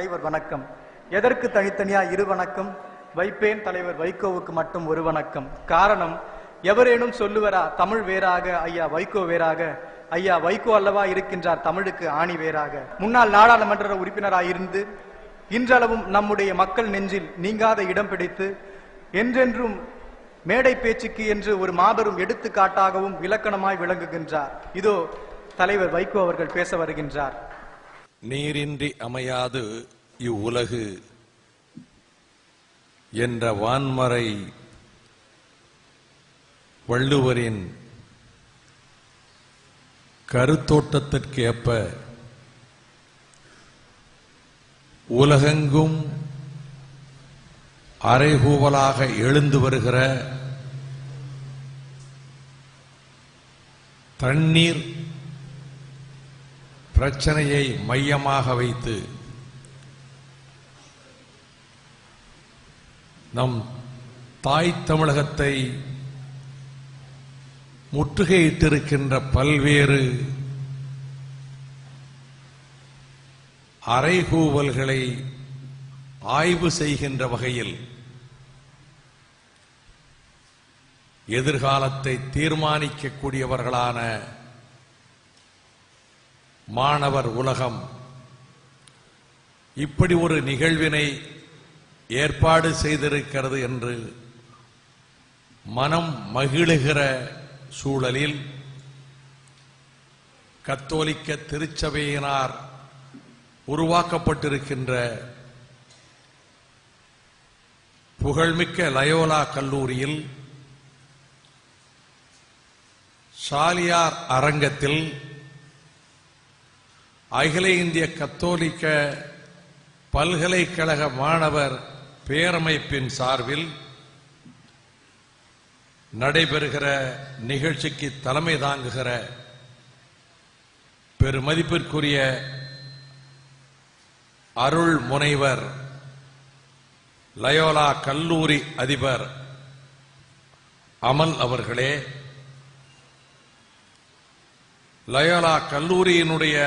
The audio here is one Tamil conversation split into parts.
தலைவர் வணக்கம். எதற்கு தனித்தனியா இரு வணக்கம்? வைப்பேன் தலைவர் வைகோவுக்கு மட்டும் ஒரு வணக்கம். காரணம், எவரேனும் சொல்லுவரா தமிழ் வேறாக, ஐயா வைகோ வேறாக? ஐயா வைகோ அல்லவா இருக்கின்றார் தமிழுக்கு ஆணி வேறாக. முன்னாள் நாடாளுமன்ற உறுப்பினராயிருந்து இன்றளவும் நம்முடைய மக்கள் நெஞ்சில் நீங்காத இடம் பிடித்து என்றென்றும் மேடை பேச்சுக்கு என்று ஒரு மாபெரும் எடுத்துக்காட்டாகவும் இலக்கணமாய் விளங்குகின்றார். இதோ தலைவர் வைகோ அவர்கள் பேச வருகின்றார். நீரின்றி அமையாது இவ்வுலகு என்ற வான்மறை வள்ளுவரின் கருத்தோட்டத்திற்கு ஏற்ப உலகெங்கும் அறைகூவலாக எழுந்து வருகிற தண்ணீர் பிரச்சனையை மையமாக வைத்து நம் தாய் தமிழகத்தை முற்றுகையிட்டிருக்கின்ற பல்வேறு அறைகூவல்களை ஆய்வு செய்கின்ற வகையில் எதிர்காலத்தை தீர்மானிக்கக்கூடியவர்களான மாணவர் உலகம் இப்படி ஒரு நிகழ்வினை ஏற்பாடு செய்திருக்கிறது என்று மனம் மகிழுகிற சூழலில் கத்தோலிக்க திருச்சபையினார் உருவாக்கப்பட்டிருக்கின்ற புகழ்மிக்க லயோலா கல்லூரியில் ஷாலியார் அரங்கத்தில் அகில இந்திய கத்தோலிக்க பல்கலைக்கழக மாணவர் பேரமைப்பின் சார்பில் நடைபெறுகிற நிகழ்ச்சிக்கு தலைமை தாங்குகிற பெருமதிப்பிற்குரிய அருள் முனைவர் லயோலா கல்லூரி அதிபர் அமல் அவர்களே, லயோலா கல்லூரியினுடைய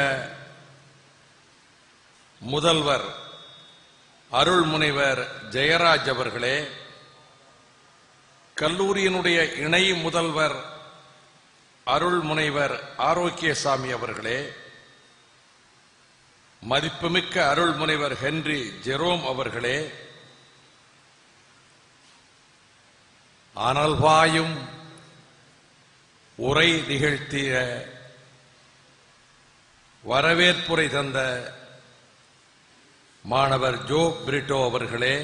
முதல்வர் அருள் முனைவர் ஜெயராஜ் அவர்களே, கல்லூரியினுடைய இணை முதல்வர் அருள் முனைவர் ஆரோக்கியசாமி அவர்களே, மதிப்புமிக்க அருள் முனைவர் ஹென்றி ஜெரோம் அவர்களே, அனல்வாயும் உரை நிகழ்த்திய வரவேற்புரை தந்த மாணவர் ஜோ பிரிட்டோ அவர்களே,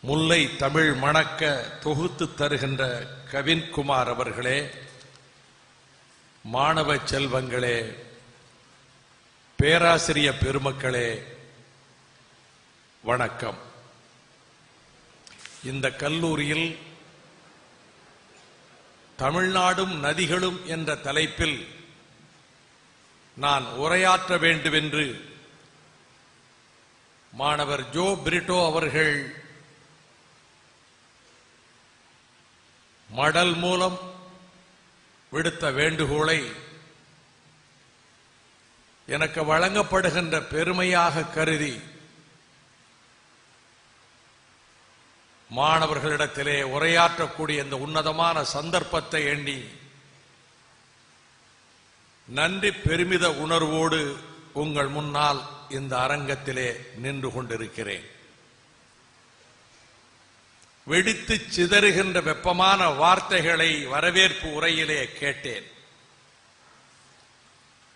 முல்லை தமிழ் மணக்க தொகுத்து தருகின்ற கவின்குமார் அவர்களே, மாணவ செல்வங்களே, பேராசிரிய பெருமக்களே, வணக்கம். இந்த கல்லூரியில் தமிழ்நாடும் நதிகளும் என்ற தலைப்பில் நான் உரையாற்ற வேண்டும் என்று மாணவர் ஜோ பிரிட்டோ அவர்கள் மடல் மூலம் விடுத்த வேண்டுகோளை எனக்கு வழங்கப்படுகின்ற பெருமையாக கருதி மாணவர்களிடத்திலே உரையாற்றக்கூடிய இந்த உன்னதமான சந்தர்ப்பத்தை எண்ணி நன்றி பெருமித உணர்வோடு உங்கள் முன்னால் இந்த அரங்கத்திலே நின்று கொண்டிருக்கிறேன். வெடித்து சிதறுகின்ற வெப்பமான வார்த்தைகளை வரவேற்பு உரையிலே கேட்டேன்.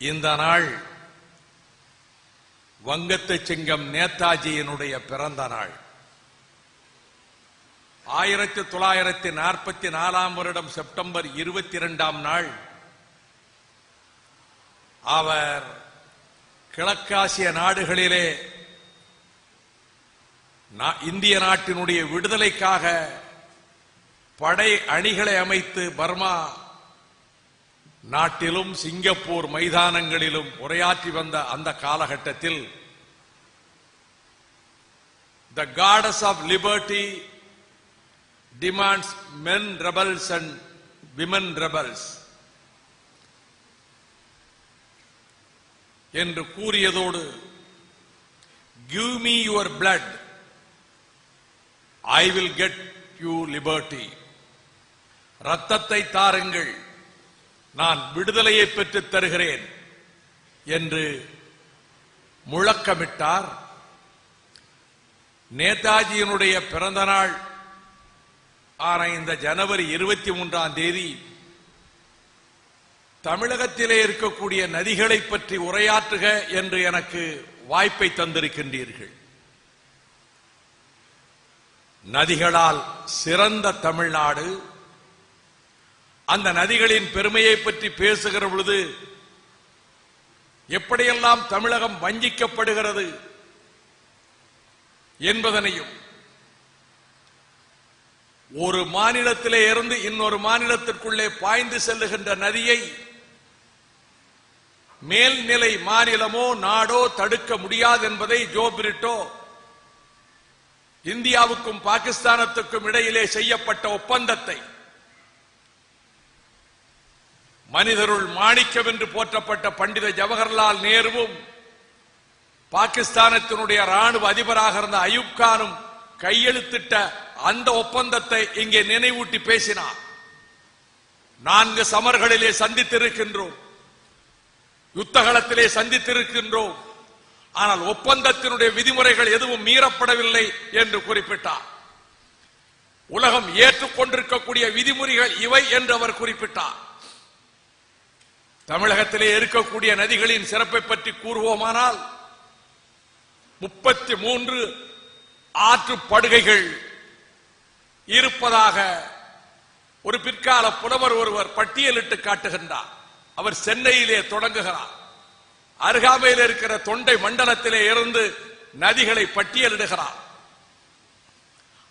இந்த நாள் வங்கத்து சிங்கம் நேதாஜியினுடைய பிறந்த நாள். 1944 வருடம் செப்டம்பர் 22 நாள் அவர் கிழக்காசிய நாடுகளிலே இந்திய நாட்டினுடைய விடுதலைக்காக படை அணிகளை அமைத்து பர்மா நாட்டிலும் சிங்கப்பூர் மைதானங்களிலும் உரையாற்றி வந்த அந்த காலகட்டத்தில் the goddess of liberty demands men rebels and women rebels என்று கூறியதோடு give me your blood, I will get you liberty. ரத்தத்தை தாருங்கள், நான் விடுதலையை பெற்றுத் தருகிறேன் என்று முழக்கமிட்டார். நேதாஜியினுடைய பிறந்த நாள் ஆன இந்த ஜனவரி 23ஆம் தேதி தமிழகத்திலே இருக்கக்கூடிய நதிகளை பற்றி உரையாற்றுக என்று எனக்கு வாய்ப்பை தந்திருக்கின்றீர்கள். நதிகளால் சிறந்த தமிழ்நாடு, அந்த நதிகளின் பெருமையை பற்றி பேசுகிற பொழுது எப்படியெல்லாம் தமிழகம் வஞ்சிக்கப்படுகிறது என்பதனையும், ஒரு மாநிலத்திலே இருந்து இன்னொரு மாநிலத்திற்குள்ளே பாய்ந்து செல்லுகின்ற நதியை மேல்நிலை மாநிலமோ நாடோ தடுக்க முடியாது என்பதை ஜோ பிரிட்டோ இந்தியாவுக்கும் பாகிஸ்தானத்துக்கும் இடையிலே செய்யப்பட்ட ஒப்பந்தத்தை, மனிதருள் மாணிக்கம் என்று போற்றப்பட்ட பண்டித ஜவஹர்லால் நேருவும் பாகிஸ்தானத்தினுடைய ராணுவ அதிபராக இருந்த அயூப் கானும் கையெழுத்திட்ட அந்த ஒப்பந்தத்தை இங்கே நினைவூட்டி பேசினார். 4 சமர்களிலே சந்தித்திருக்கின்றோம், யுத்தகலத்திலே சந்தித்திருக்கின்றோம், ஆனால் ஒப்பந்தத்தினுடைய விதிமுறைகள் எதுவும் மீறப்படவில்லை என்று குறிப்பிட்டார். உலகம் ஏற்றுக்கொண்டிருக்கக்கூடிய விதிமுறைகள் இவை என்று அவர் குறிப்பிட்டார். தமிழகத்திலே இருக்கக்கூடிய நதிகளின் சிறப்பை பற்றி கூறுவோமானால் 33 ஆற்றுப்படுகைகள் இருப்பதாக ஒரு பிற்கால புலவர் ஒருவர் பட்டியலிட்டு காட்டுகின்றார். அவர் சென்னையிலே தொடங்குகிறார். அருகாமையில் இருக்கிற தொண்டை மண்டலத்திலே இருந்து நதிகளை பட்டியலிடுகிறார்.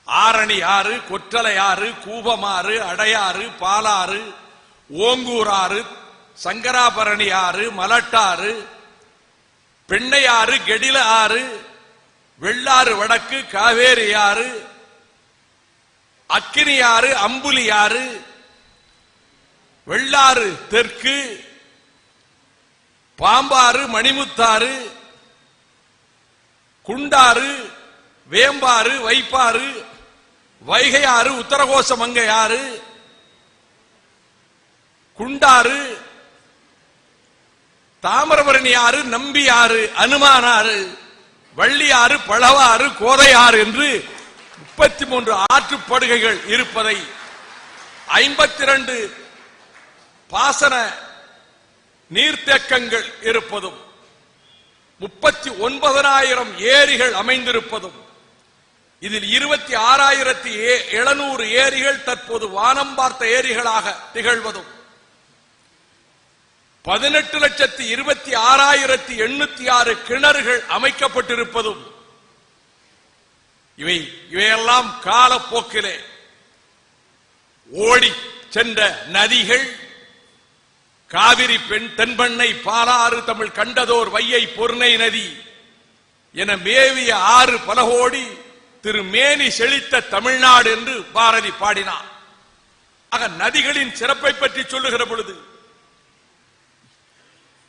ஆரணி ஆறு, கொற்றலை ஆறு, கூபமாறு, அடையாறு, பாலாறு, ஓங்கூராறு, சங்கராபரணி ஆறு, மலட்டாறு, பெண்ணையாறு, கெடில ஆறு, வெள்ளாறு வடக்கு, காவேரி ஆறு, அக்கினியாறு, அம்புலியாறு, வெள்ளாறு தெற்கு, பாம்பாறு, மணிமுத்தாறு, குண்டாறு, வேம்பாறு, வைப்பாறு, வைகையாறு, உத்தரகோசமங்கையாறு, குண்டாறு, தாமிரபரணி ஆறு, நம்பியாறு, அனுமானாறு, வள்ளியாறு, பழவாறு, கோதையாறு என்று 33 ஆற்றுப்படுகைகள் இருப்பதை, 52 பாசன நீர்த்தேக்கங்கள் இருப்பதும், 39,000 ஏரிகள் அமைந்திருப்பதும், இதில் 26,700 ஏரிகள் தற்போது வானம் பார்த்த ஏரிகளாக திகழ்வதும், 18,26,806 கிணறுகள் அமைக்கப்பட்டிருப்பதும், இவையெல்லாம் காலப்போக்கிலே ஓடி சென்ற நதிகள், காவிரி, தென்பெண்ணை, பாலாறு, தமிழ் கண்டதோர் வையை, பொருணை நதி என மேவிய ஆறு பலகோடி திருமேனி செழித்த தமிழ்நாடு என்று பாரதி பாடினார். ஆக நதிகளின் சிறப்பை பற்றி சொல்லுகிற பொழுது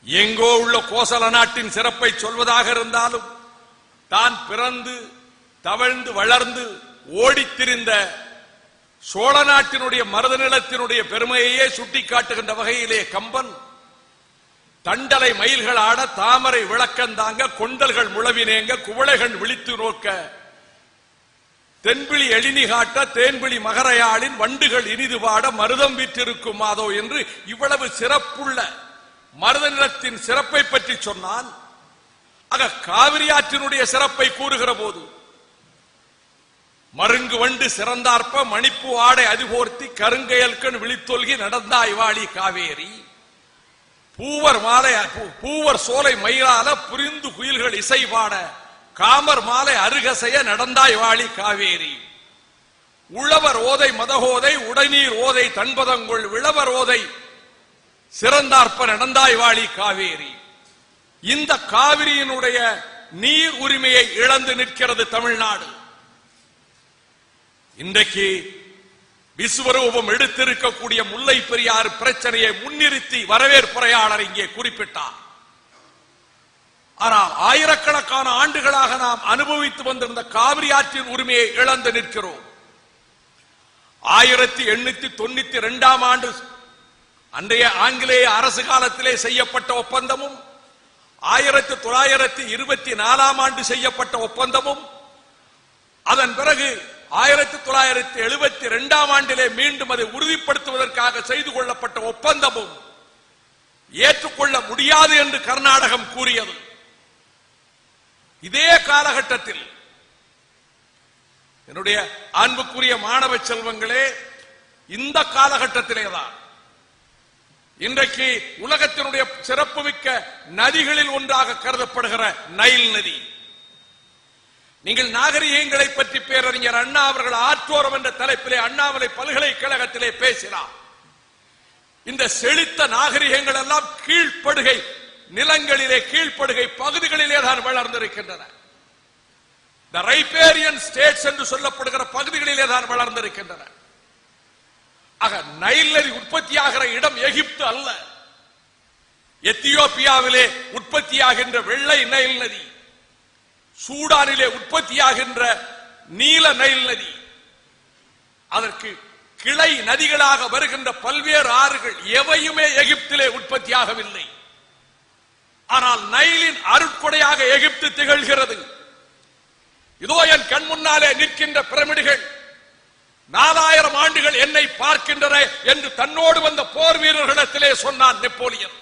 எங்கோ உள்ள கோசல நாட்டின் சிறப்பை சொல்வதாக இருந்தாலும், தான் பிறந்து தவழ்ந்து வளர்ந்து ஓடித்திரிந்த சோழ நாட்டினுடைய மருத நிலத்தினுடைய பெருமையையே சுட்டிக்காட்டுகின்ற வகையிலே கம்பன் தண்டலை மயில்கள் ஆட, தாமரை விளக்கந்தாங்க, கொண்டல்கள் முழவினேங்க, குவளைகள் விழித்து நோக்க, தென்பிளி எழினி காட்ட, தேன்பிளி மகரையாளின் வண்டுகள் இனிது பாட, மருதம் விற்றிருக்கும் மாதோ என்று இவ்வளவு சிறப்புள்ள மருத நிலத்தின் சிறப்பை பற்றி சொன்னால், ஆக காவிரி ஆற்றினுடைய சிறப்பை கூறுகிற போது மருங்கு வண்டு சிறந்தார்ப்ப, மணிப்பு ஆடை அதிபோர்த்தி, கருங்கையல்கண் விழித்தொல்கி நடந்தாய் வாழி காவேரி, பூவர் சோலை மயிலால புரிந்து குயில்கள் இசை பாட, காமர் மாலை அருகசைய நடந்தாய் வாழி காவேரி, உழவர் ஓதை மதகோதை, உடைநீர் ஓதை தன்பதங்கொள், விளவர் ஓதை சிறந்தார்ப்ப நடந்தாய் வாழி காவேரி. இந்த காவிரியினுடைய நீர் உரிமையை இழந்து நிற்கிறது தமிழ்நாடு. இன்றைக்கு விஸ்வரூபம் எடுத்திருக்கக்கூடிய முல்லை பெரியாறு பிரச்சனையை முன்னிறுத்தி வரவேற்புரையாளர் இங்கே குறிப்பிட்டார். ஆனால் ஆயிரக்கணக்கான ஆண்டுகளாக நாம் அனுபவித்து வந்திருந்த காவிரி ஆற்றின் உரிமையை இழந்து நிற்கிறோம். 1892 ஆண்டு அன்றைய ஆங்கிலேய அரசு காலத்திலே செய்யப்பட்ட ஒப்பந்தமும் 1924 ஆண்டு செய்யப்பட்ட ஒப்பந்தமும் அதன் பிறகு 1972 ஆண்டிலே மீண்டும் அதை உறுதிப்படுத்துவதற்காக செய்து கொள்ளப்பட்ட ஒப்பந்தமும் ஏற்றுக்கொள்ள முடியாது என்று கர்நாடகம் கூறியது. இதே காலகட்டத்தில் என்னுடைய அன்புக்குரிய மாணவ செல்வங்களே, இந்த காலகட்டத்திலேதான் இன்றைக்கு உலகத்தினுடைய சிறப்புமிக்க நதிகளில் ஒன்றாக கருதப்படுகிற நைல் நதி. நீங்கள் நாகரிகங்களை பற்றி பேரறிஞர் அண்ணா அவர்கள் ஆற்றோரம் என்ற தலைப்பிலே அண்ணாமலை பல்கலைக்கழகத்திலே பேசினார். இந்த செழித்த நாகரிகங்கள் எல்லாம் கீழ்ப்படுகை நிலங்களிலே, கீழ்ப்படுகை பகுதிகளிலே தான் வளர்ந்திருக்கின்றன. இந்த ரைபேரியன் ஸ்டேட்ஸ் என்று சொல்லப்படுகிற பகுதிகளிலே தான் வளர்ந்திருக்கின்றன. ஆக நைல் நதி உற்பத்தியாகிற இடம் எகிப்து அல்ல. எத்தியோப்பியாவிலே உற்பத்தியாகின்ற வெள்ளை நைல் நதி, சூடானிலே உற்பத்தியாகின்ற நீல நைல் நதி, அதற்கு கிளை நதிகளாக வருகின்ற பல்வேறு ஆறுகள் எவையுமே எகிப்திலே உற்பத்தியாகவில்லை. ஆனால் நைலின் அருட்கொடையாக எகிப்து திகழ்கிறது. இதோ என் கண் முன்னாலே நிற்கின்ற பிரமிடுகள் 4000 ஆண்டுகள் என்னை பார்க்கின்றன என்று தன்னோடு வந்த போர் வீரர்களிடத்திலே சொன்னான் நெப்போலியன்.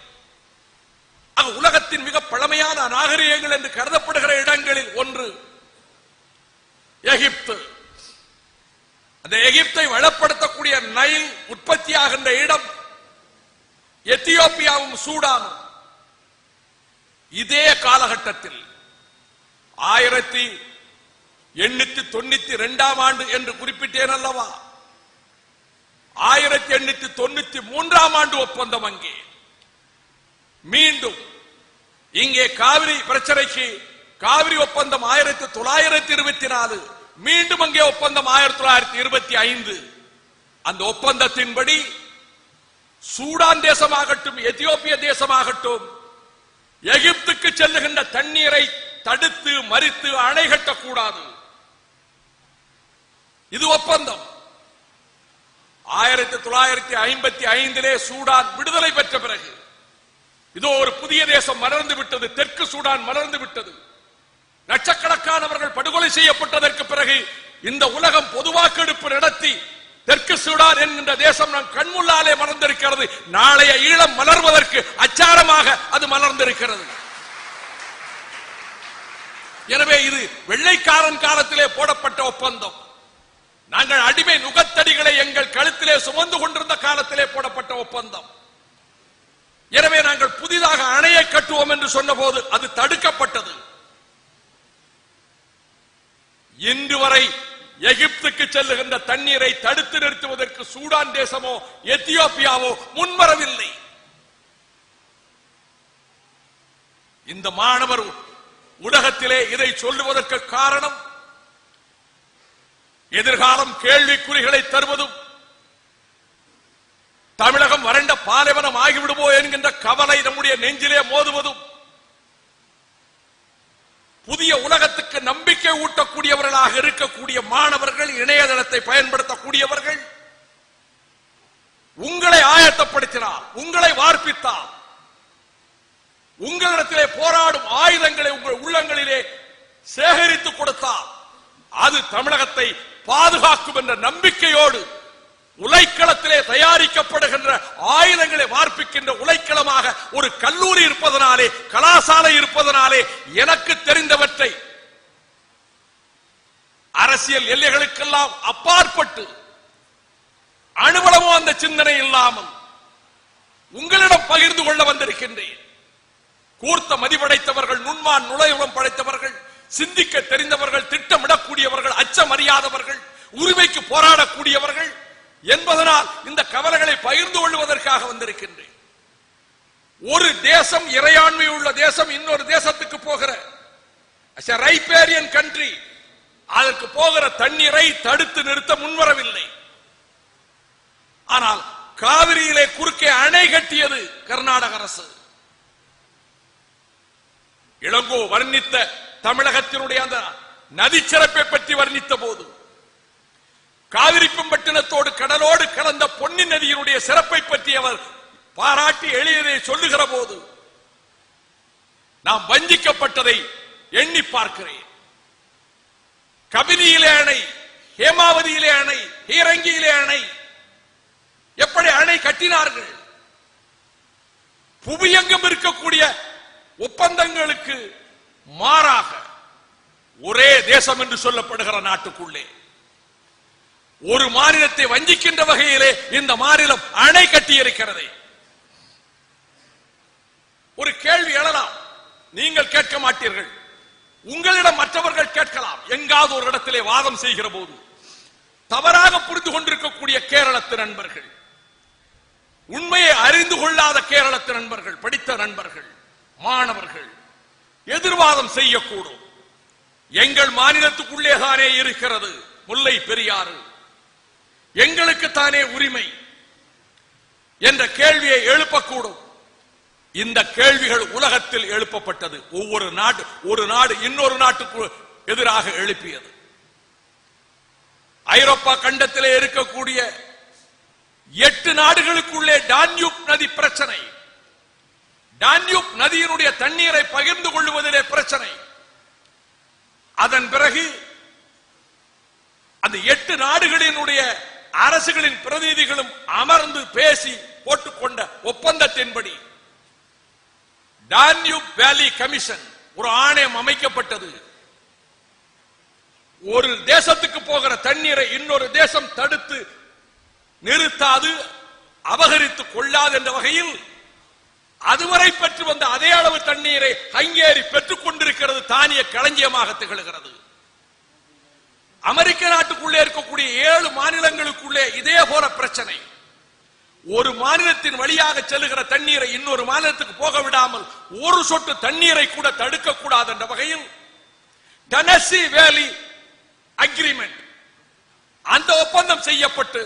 உலகத்தின் மிக பழமையான நாகரிகங்கள் என்று கருதப்படுகிற இடங்களில் ஒன்று எகிப்து. அந்த எகிப்தை வளப்படுத்தக்கூடிய நைல் உற்பத்தியாகின்ற இடம் எத்தியோப்பியாவும் சூடானும். இதே காலகட்டத்தில் 1892 ஆண்டு என்று குறிப்பிட்டேன் அல்லவா, 1893 ஆண்டு ஒப்பந்தம் அங்கே மீண்டும் இங்கே காவிரி பிரச்சனைக்கு காவிரி ஒப்பந்தம் 1924, மீண்டும் அங்கே ஒப்பந்தம் 1925. அந்த ஒப்பந்தத்தின்படி சூடான் தேசமாகட்டும் எத்தியோப்பிய தேசமாகட்டும் எகிப்துக்கு செல்லுகின்ற தண்ணீரை தடுத்து மறித்து அணை கட்டக்கூடாது. இது ஒப்பந்தம். 1955 சூடான் விடுதலை பெற்ற பிறகு இதோ ஒரு புதிய தேசம் மலர்ந்து விட்டது. தெற்கு சூடான் மலர்ந்து விட்டது. லட்சக்கணக்கானவர்கள் படுகொலை செய்யப்பட்டதற்கு பிறகு இந்த உலகம் பொதுவாக்கெடுப்பு நடத்தி தெற்கு சூடான் என்கின்ற தேசம் நம் கண்முள்ளாலே மலர்ந்திருக்கிறது. நாளைய ஈழம் மலர்வதற்கு அச்சாரமாக அது மலர்ந்திருக்கிறது. எனவே இது வெள்ளைக்காரன் காலத்திலே போடப்பட்ட ஒப்பந்தம். நாங்கள் அடிமை நுகத்தடிகளை எங்கள் கழுத்திலே சுமந்து கொண்டிருந்த காலத்திலே போடப்பட்ட ஒப்பந்தம். எனவே நாங்கள் புதிதாக அணையை கட்டுவோம் என்று சொன்னபோது அது தடுக்கப்பட்டது. இன்று வரை எகிப்துக்கு செல்லுகின்ற தண்ணீரை தடுத்து நிறுத்துவதற்கு சூடான் தேசமோ எத்தியோப்பியாவோ முன்வரவில்லை. இந்த மாணவர் ஊடகத்திலே இதை சொல்லுவதற்கு காரணம் எதிர்காலம் கேள்விக்குறிகளை தருவதும் தமிழகம் வறண்ட பாலைவனம் ஆகிவிடுமோ என்கின்ற கவலை நம்முடைய நெஞ்சிலே மோதுவதும் புதிய உலகத்துக்கு நம்பிக்கை ஊட்டக்கூடியவர்களாக இருக்கக்கூடிய மாணவர்கள், இணையதளத்தை பயன்படுத்தக்கூடியவர்கள் உங்களை ஆயத்தப்படுத்தினார், உங்களை வார்ப்பித்தார், உங்களிடத்திலே போராடும் ஆயுதங்களை உங்கள் உள்ளங்களிலே சேகரித்துக் கொடுத்தார். அது தமிழகத்தை பாதுகாக்கும் என்ற நம்பிக்கையோடு உலைக்களத்திலே தயாரிக்கப்படுகின்ற ஆயுதங்களை வார்ப்பிக்கின்ற உலைக்களமாக ஒரு கல்லூரி இருப்பதனாலே, கலாசாலை இருப்பதனாலே எனக்கு தெரிந்தவற்றை அரசியல் எல்லைகளுக்கெல்லாம் அப்பாற்பட்டு அணுவளவும் அந்த சிந்தனை இல்லாமல் உங்களிடம் பகிர்ந்து கொள்ள வந்திருக்கின்றேன். கூர்த்த மதிப்படைத்தவர்கள், நுண்மான் நுழைவுடன் படைத்தவர்கள், சிந்திக்க தெரிந்தவர்கள், திட்டமிடக்கூடியவர்கள், அச்சமறியாதவர்கள், உரிமைக்கு போராடக்கூடியவர்கள் என்பதனால் இந்த கவலைகளை பகிர்ந்து கொள்வதற்காக வந்திருக்கின்றேன். ஒரு தேசம், இறையாண்மை உள்ள தேசம் இன்னொரு தேசத்துக்கு போகிற ரைபேரியன் கண்ட்ரி அதற்கு போகிற தண்ணீரை தடுத்து நிறுத்த முன்வரவில்லை. ஆனால் காவிரியிலே குறுக்கே அணை கட்டியது கர்நாடக அரசு. இளங்கோ வர்ணித்த தமிழகத்தினுடைய அந்த நதிச்சிறப்பை பற்றி வர்ணித்த போது, காவிரிப்பட்டினத்தோடு கடலோடு கலந்த பொன்னி நதியினுடைய சிறப்பை பற்றி அவர் பாராட்டி எளியதை சொல்லுகிற போது நாம் வஞ்சிக்கப்பட்டதை எண்ணி பார்க்கிறேன். கபினியிலே அணை, ஹேமாவதியிலே அணை, ஹீரங்கியிலே அணை, எப்படி அணை கட்டினார்கள்? புவியெங்கும் இருக்கக்கூடிய ஒப்பந்தங்களுக்கு மாறாக ஒரே தேசம் என்று சொல்லப்படுகிற நாட்டுக்குள்ளே ஒரு மாநிலத்தை வஞ்சிக்கின்ற வகையிலே இந்த மாநிலம் அணை கட்டியிருக்கிறது. ஒரு கேள்வி எழலாம், நீங்கள் கேட்க மாட்டீர்கள், உங்களிடம் மற்றவர்கள் கேட்கலாம். எங்காவது ஒரு இடத்திலே வாதம் செய்கிற போது தவறாக புரிந்து கொண்டிருக்கக்கூடிய கேரளத்து நண்பர்கள், உண்மையை அறிந்து கொள்ளாத கேரளத்து நண்பர்கள், படித்த நண்பர்கள், மாணவர்கள் எதிர்வாதம் செய்யக்கூடும். எங்கள் மாநிலத்துக்குள்ளே தானே இருக்கிறது முல்லை பெரியாறு, எங்களுக்கு தானே உரிமை என்ற கேள்வியை எழுப்பக்கூடும். இந்த கேள்விகள் உலகத்தில் எழுப்பப்பட்டது. ஒரு நாடு இன்னொரு நாட்டுக்கு எதிராக எழுப்பியது. ஐரோப்பா கண்டத்திலே இருக்கக்கூடிய 8 நாடுகளுக்குள்ளே டான்யூப் நதி பிரச்சனை, டான்யூப் நதியினுடைய தண்ணீரை பகிர்ந்து கொள்வதிலே பிரச்சனை. அதன் பிறகு அந்த 8 நாடுகளினுடைய அரசுகளின் பிரதிநிதிகளும் அமர்ந்து பேசி போட்டுக்கொண்ட ஒப்பந்தத்தின்படி டான்யூப் வேலி கமிஷன் ஒரு ஆணையம் அமைக்கப்பட்டது. ஒரு தேசத்துக்கு போகிற தண்ணீரை இன்னொரு தேசம் தடுத்து நிறுத்தாது, அபகரித்துக் கொள்ளாது என்ற வகையில் அதுவரை பெற்று வந்த அதே அளவு தண்ணீரை ஹங்கேரி பெற்றுக் கொண்டிருக்கிறது, தானிய களஞ்சியமாக திகழ்கிறது. அமெரிக்க நாட்டுக்குள்ளே இருக்கக்கூடிய 7 மாநிலங்களுக்குள்ளே இதே போல பிரச்சனை. ஒரு மாநிலத்தின் வழியாக செல்லுகிற தண்ணீரை இன்னொரு மாநிலத்துக்கு போக விடாமல் ஒரு சொட்டு தண்ணீரை கூட தடுக்க கூடாது என்ற வகையில் டெனசி வேலி அக்ரிமெண்ட், அந்த ஒப்பந்தம் செய்யப்பட்டு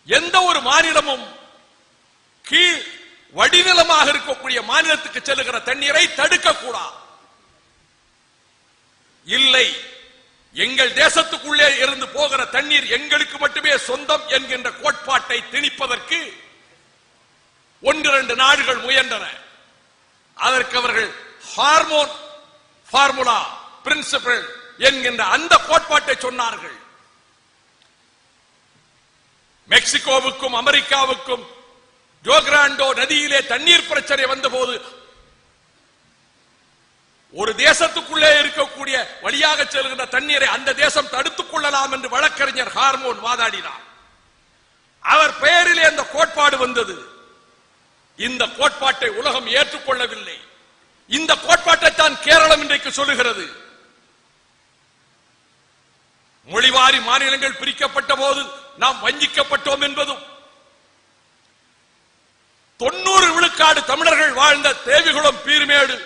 எந்த ஒரு மாநிலமும் கீழ் வடிநிலமாக இருக்கக்கூடிய மாநிலத்துக்கு செல்லுகிற தண்ணீரை தடுக்க கூடாது. இல்லை, எங்கள் தேசத்துக்குள்ளே இருந்து போகிற தண்ணீர் எங்களுக்கு மட்டுமே சொந்தம் என்கின்ற கோட்பாட்டை திணிப்பதற்கு 1-2 நாடுகள் முயன்றன. அதற்கு அவர்கள் ஹார்மோன் ஃபார்முலா பிரின்சிபிள் என்கின்ற அந்த கோட்பாட்டை சொன்னார்கள். மெக்சிகோவுக்கும் அமெரிக்காவுக்கும் ஜோகிராண்டோ நதியிலே தண்ணீர் பிரச்சனை வந்தபோது ஒரு தேசத்துக்குள்ளே இருக்கக்கூடிய வழியாக செல்கின்ற தண்ணீரை அந்த தேசம் தடுத்துக் கொள்ளலாம் என்று வழக்கறிஞர் ஹார்மோன் வாதாடினார். அவர் பெயரிலே அந்த கோட்பாடு வந்தது. இந்த கோட்பாட்டை உலகம் ஏற்றுக்கொள்ளவில்லை. இந்த கோட்பாட்டை தான் கேரளம் இன்றைக்கு சொல்லுகிறது. மொழிவாரி மாநிலங்கள் பிரிக்கப்பட்ட போது நாம் வஞ்சிக்கப்பட்டோம் என்பதும், 90 விழுக்காடு தமிழர்கள் வாழ்ந்த தேவிகுளம் பீர்மேடு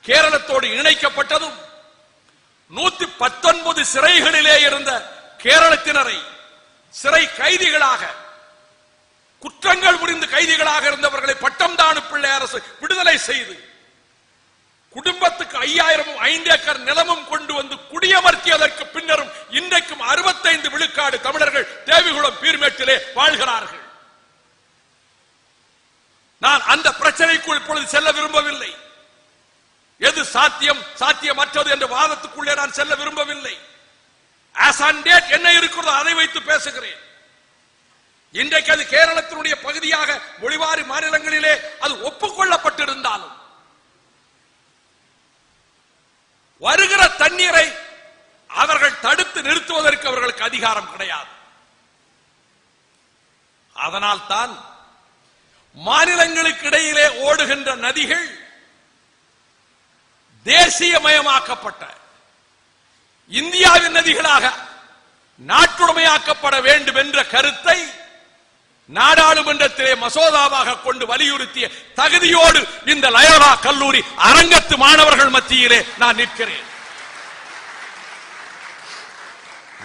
கேரளத்தோடு இணைக்கப்பட்டதும், 119 சிறைகளிலே இருந்த கேரளத்தினரை சிறை கைதிகளாக, குற்றங்கள் புரிந்து கைதிகளாக இருந்தவர்களை பட்டம்தானு பிள்ளை அரசு விடுதலை செய்து குடும்பத்துக்கு 5 ஏக்கர் நிலமும் கொண்டு வந்து குடியமர்த்தியதற்கு பின்னரும் இன்றைக்கும் 65 விழுக்காடு தமிழர்கள் தேவிகுளம் பீர்மேட்டிலே வாழ்கிறார்கள். நான் அந்த பிரச்சனைக்குள் இப்பொழுது செல்ல விரும்பவில்லை. எது சாத்தியம் சாத்தியமற்றது என்ற வாதத்துக்குள்ளே நான் செல்ல விரும்பவில்லை. As on date என்ன இருக்கிறதோ அதை வைத்து பேசுகிறேன். இன்றைக்கு அது கேரளத்தினுடைய பகுதியாக மொழிவாரி மாநிலங்களிலே அது ஒப்புக்கொள்ளப்பட்டிருந்தாலும் வருகிற தண்ணீரை அவர்கள் தடுத்து நிறுத்துவதற்கு அவர்களுக்கு அதிகாரம் கிடையாது. அதனால் தான் மாநிலங்களுக்கு இடையிலே ஓடுகின்ற நதிகள் தேசியமயமாக்கப்பட்ட இந்தியாவின் நதிகளாக நாட்டுடைமையாக்கப்பட வேண்டும் என்ற கருத்தை நாடாளுமன்றத்திலே மசோதாவாக கொண்டு வலியுறுத்திய தகுதியோடு இந்த லயோலா கல்லூரி அரங்கத்து மாணவர்கள் மத்தியிலே நான் நிற்கிறேன்.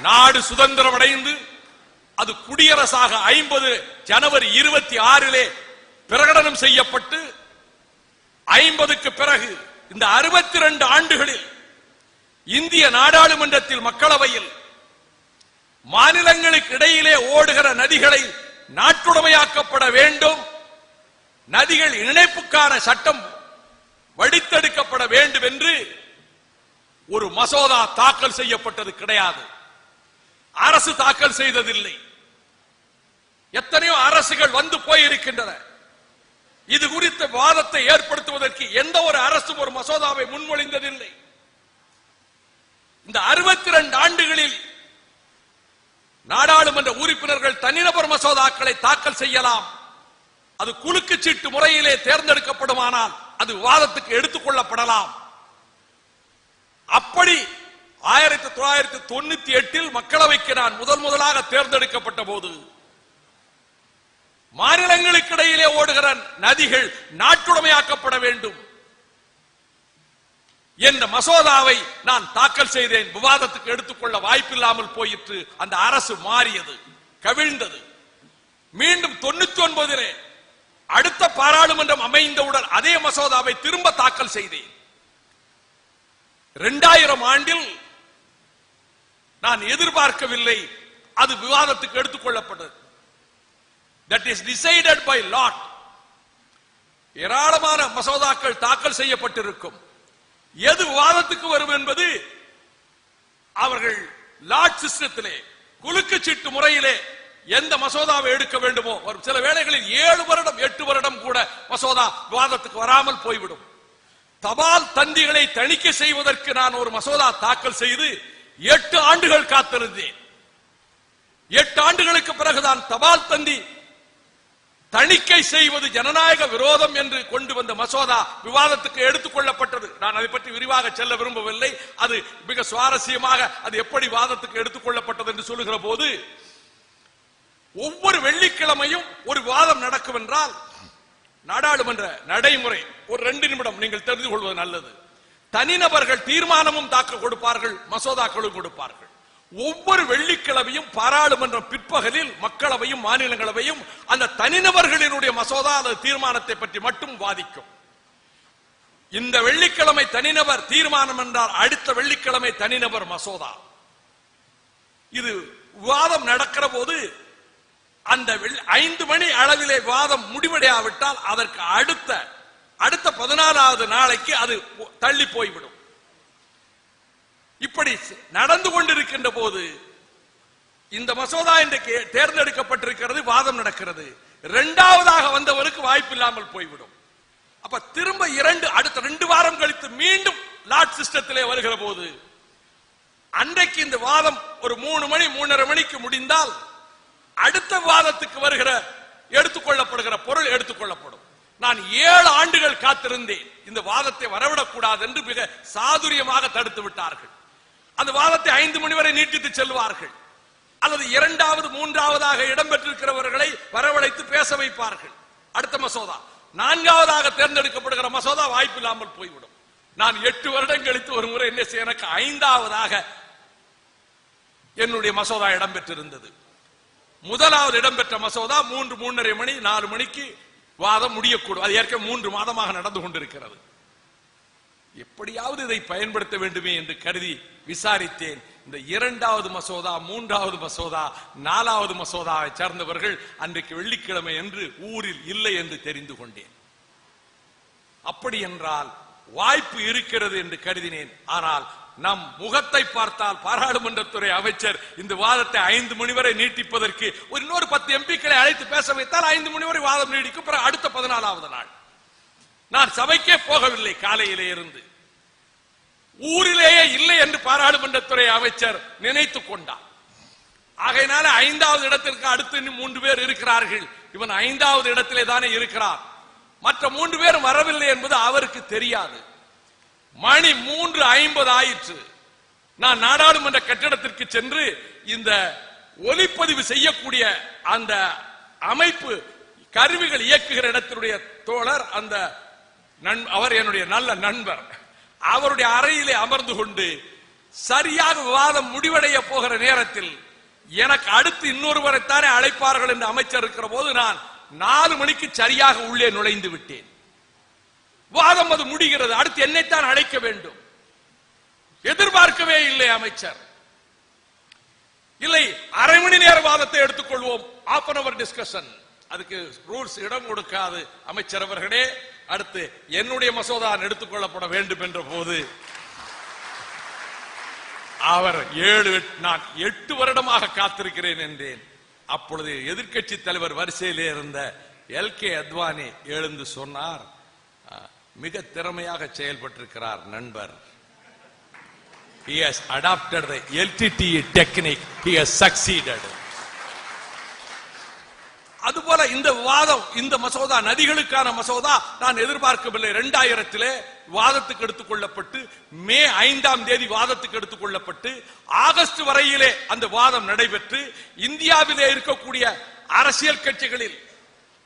நாடு சுதந்திரம் அடைந்து அது குடியரசாக 50 ஜனவரி 26 பிரகடனம் செய்யப்பட்டு 50க்கு பிறகு இந்த 62 ஆண்டுகளில் இந்திய நாடாளுமன்றத்தில் மக்களவையில் மாநிலங்களுக்கு இடையிலே ஓடுகிற நதிகளை நாட்டுடைமையாக்கப்பட வேண்டும், நதிகள் இணைப்புக்கான சட்டம் வடித்தெடுக்கப்பட வேண்டும் என்று ஒரு மசோதா தாக்கல் செய்யப்பட்டது கிடையாது. அரசு தாக்கல் செய்ததில்லை. எத்தனையோ அரசுகள் வந்து போயிருக்கின்றன. இது குறித்த வாதத்தை ஏற்படுத்துவதற்கு எந்த ஒரு அரசும் ஒரு மசோதாவை முன்மொழிந்ததில்லை. இந்த 62 ஆண்டுகளில் நாடாளுமன்ற உறுப்பினர்கள் தனிநபர் மசோதாக்களை தாக்கல் செய்யலாம். அது குலுக்கு சீட்டு முறையிலே தேர்ந்தெடுக்கப்படுமானால் அது விவாதத்துக்கு எடுத்துக் கொள்ளப்படலாம். அப்படி 1998 மக்களவைக்கு நான் முதலாக தேர்ந்தெடுக்கப்பட்ட போது மாநிலங்களுக்கு இடையிலே ஓடுகிற நதிகள் நாட்டுடைமையாக்கப்பட வேண்டும் என்ற மசோதாவை நான் தாக்கல் செய்தேன். விவாதத்துக்கு எடுத்துக்கொள்ள வாய்ப்பில்லாமல் போயிற்று. அந்த அரசு மாறியது, கவிழ்ந்தது. மீண்டும் 99 அடுத்த பாராளுமன்றம் அமைந்தவுடன் அதே மசோதாவை திரும்ப தாக்கல் செய்தேன். 2000 ஆண்டில் நான் எதிர்பார்க்கவில்லை, அது விவாதத்துக்கு எடுத்துக் கொள்ளப்பட்டது. That is decided by lot. ஏராளமான மசோதாக்கள் தாக்கல் செய்யப்பட்டிருக்கும். எது விவாதத்துக்கு வரும் என்பது அவர்கள் லாட் சிஸ்டத்திலே குலுக்கு சீட்டு முறையிலே எந்த மசோதாவை எடுக்க வேண்டுமோ வரும். சில வேளைகளில் 7 வருடம் 8 வருடம் கூட மசோதா விவாதத்துக்கு வராமல் போய்விடும். தபால் தந்திகளை தணிக்கை செய்வதற்கு நான் ஒரு மசோதா தாக்கல் செய்து 8 ஆண்டுகள் காத்திருந்தேன். 8 ஆண்டுகளுக்கு பிறகுதான் தபால் தந்தி தணிக்கை செய்வது ஜனநாயக விரோதம் என்று கொண்டு வந்த மசோதா விவாதத்துக்கு எடுத்துக் கொள்ளப்பட்டது. நான் அதை பற்றி விரிவாக செல்ல விரும்பவில்லை. அது மிக சுவாரஸ்யமாக அது எப்படி விவாதத்துக்கு எடுத்துக் கொள்ளப்பட்டது என்று சொல்லுகிற போது, ஒவ்வொரு வெள்ளிக்கிழமையும் ஒரு விவாதம் நடக்கும் என்றால் நாடாளுமன்ற நடைமுறை ஒரு 2 நிமிடம் நீங்கள் தெரிந்து கொள்வது நல்லது. தனிநபர்கள் தீர்மானமும் தாக்கல் கொடுப்பார்கள், மசோதாக்களும் கொடுப்பார்கள். ஒவ்வொரு வெள்ளிக்கிழமையும் பாராளுமன்றம் பிற்பகலில் மக்களவையும் மாநிலங்களவையும் அந்த தனிநபர்களினுடைய மசோதா அல்லது தீர்மானத்தை பற்றி மட்டும் வாதிக்கும். இந்த வெள்ளிக்கிழமை தனிநபர் தீர்மானம் என்றால் அடுத்த வெள்ளிக்கிழமை தனிநபர் மசோதா. இது விவாதம் நடக்கிற போது அந்த 5 மணி அளவிலே விவாதம் முடிவடையாவிட்டால் அதற்கு அடுத்த 14வது நாளைக்கு அது தள்ளி போய்விடும். இப்படி நடந்து கொண்டிருக்கின்ற போது இந்த மசோதா இன்றைக்கு தேர்ந்தெடுக்கப்பட்டிருக்கிறது, வாதம் நடக்கிறது. 2வதாக வந்தவருக்கு வாய்ப்பில்லாமல் போய்விடும். அப்ப திரும்ப அடுத்த 2 வாரம் கழித்து மீண்டும் லாட் சிஸ்டத்திலே வருகிற போது அன்றைக்கு இந்த வாதம் ஒரு 3 மணி 3:30 மணிக்கு முடிந்தால் அடுத்த வாதத்துக்கு வருகிற எடுத்துக்கொள்ளப்படுகிற பொருள் எடுத்துக்கொள்ளப்படும். நான் 7 ஆண்டுகள் காத்திருந்தேன். இந்த வாதத்தை வரவிடக்கூடாது என்று மிக சாதுரியமாக தடுத்து விட்டார்கள். அந்த வாதத்தை 5 மணி வரை நீட்டித்து செல்வார்கள். அல்லது 2வது 3வதாக இடம்பெற்றிருக்கிறவர்களை வரவழைத்து பேச வைப்பார்கள். அடுத்த மசோதா 4வதாக தேர்ந்தெடுக்கப்படுகிற மசோதா வாய்ப்பில்லாமல் போய்விடும். நான் 8 வருடம் கழித்து ஒரு முறை என்ன செய்ய, எனக்கு 5வதாக என்னுடைய மசோதா இடம்பெற்றிருந்தது. முதலாவது இடம்பெற்ற மசோதா 3:30 மணி 4 மணிக்கு வாதம் முடியக்கூடும். அது ஏற்கனவே 3 மாதமாக நடந்து கொண்டிருக்கிறது. எப்படியாவது இதை பயன்படுத்த வேண்டுமே என்று கருதி விசாரித்தேன். இந்த 2வது மசோதா 3வது மசோதா 4வது மசோதாவை சார்ந்தவர்கள் அன்றைக்கு வெள்ளிக்கிழமை என்று ஊரில் இல்லை என்று தெரிந்து கொண்டேன். அப்படி என்றால் வாய்ப்பு இருக்கிறது என்று கருதினேன். ஆனால் நம் முகத்தை பார்த்தால் பாராளுமன்றத்துறை அமைச்சர் இந்த வாதத்தை 5 மணி வரை நீட்டிப்பதற்கு இன்னொரு 10 எம்பிக்களை அழைத்து பேச வைத்தால் 5 மணி வரை வாதம் நீடிக்கும். பிறகு அடுத்த 14வது நாள் நான் சபைக்கே போகவில்லை. காலையிலே இருந்து ஊரிலேயே இல்லை என்று பாராளுமன்றத்துறை அமைச்சர் நினைத்துக் கொண்டார். ஆகையினால 5வது இடத்திற்கு அடுத்து இன்னும் 3 பேர் இருக்கிறார்கள். இவன் 5வது இடத்திலே தானே இருக்கிறார், மற்ற 3 பேர் வரவில்லை என்பது அவருக்கு தெரியாது. மணி 3:50 ஆயிற்று. நான் நாடாளுமன்ற கட்டிடத்திற்கு சென்று இந்த ஒலிப்பதிவு செய்யக்கூடிய அந்த அமைப்பு கருவிகள் இயக்குகிற இடத்தினுடைய தோழர், அவர் என்னுடைய நல்ல நண்பர், அவருடைய அறையிலே அமர்ந்து கொண்டு சரியாக விவாதம் முடிவடைய போகிற நேரத்தில் எனக்கு அடுத்து இன்னொருவரைத்தானே அழைப்பார்கள் என்று அமைச்சர் இருக்கிற போது நான் 4 மணிக்கு சரியாக உள்ளே நுழைந்து விட்டேன். வாதம் அது முடிகிறது. அடுத்து என்னைத்தான் அழைக்க வேண்டும். எதிர்பார்க்கவே இல்லை அமைச்சர். இல்லை, அரை மணி நேர வாதத்தை எடுத்துக்கொள்வோம், half an hour டிஸ்கஷன். அதுக்கு ரூல்ஸ் இடம் கொடுக்காது. அமைச்சர் அவர்களே, அடுத்து என்னுடைய மசோதா எடுத்துக்கொள்ளப்பட வேண்டும் என்ற போது அவர் நான் 8 வருடமாக காத்திருக்கிறேன் என்றேன். அப்பொழுது எதிர்க்கட்சி தலைவர் வரிசையிலே இருந்த எல்கே அத்வானி எழுந்து சொன்னார், மிக திறமையாக செயல்பட்டிருக்கிறார் நண்பர். He has adopted the LTTE technique. He has succeeded. அதுபோல இந்த வாதம், இந்த மசோதா, நதிகளுக்கான மசோதா நான் எதிர்பார்க்கவில்லை. 2000 வாதத்துக்கு எடுத்துக் கொள்ளப்பட்டு, மே 5 வாதத்துக்கு எடுத்துக் கொள்ளப்பட்டு, ஆகஸ்ட் வரையிலே அந்த வாதம் நடைபெற்று, இந்தியாவிலே இருக்கக்கூடிய அரசியல் கட்சிகளில்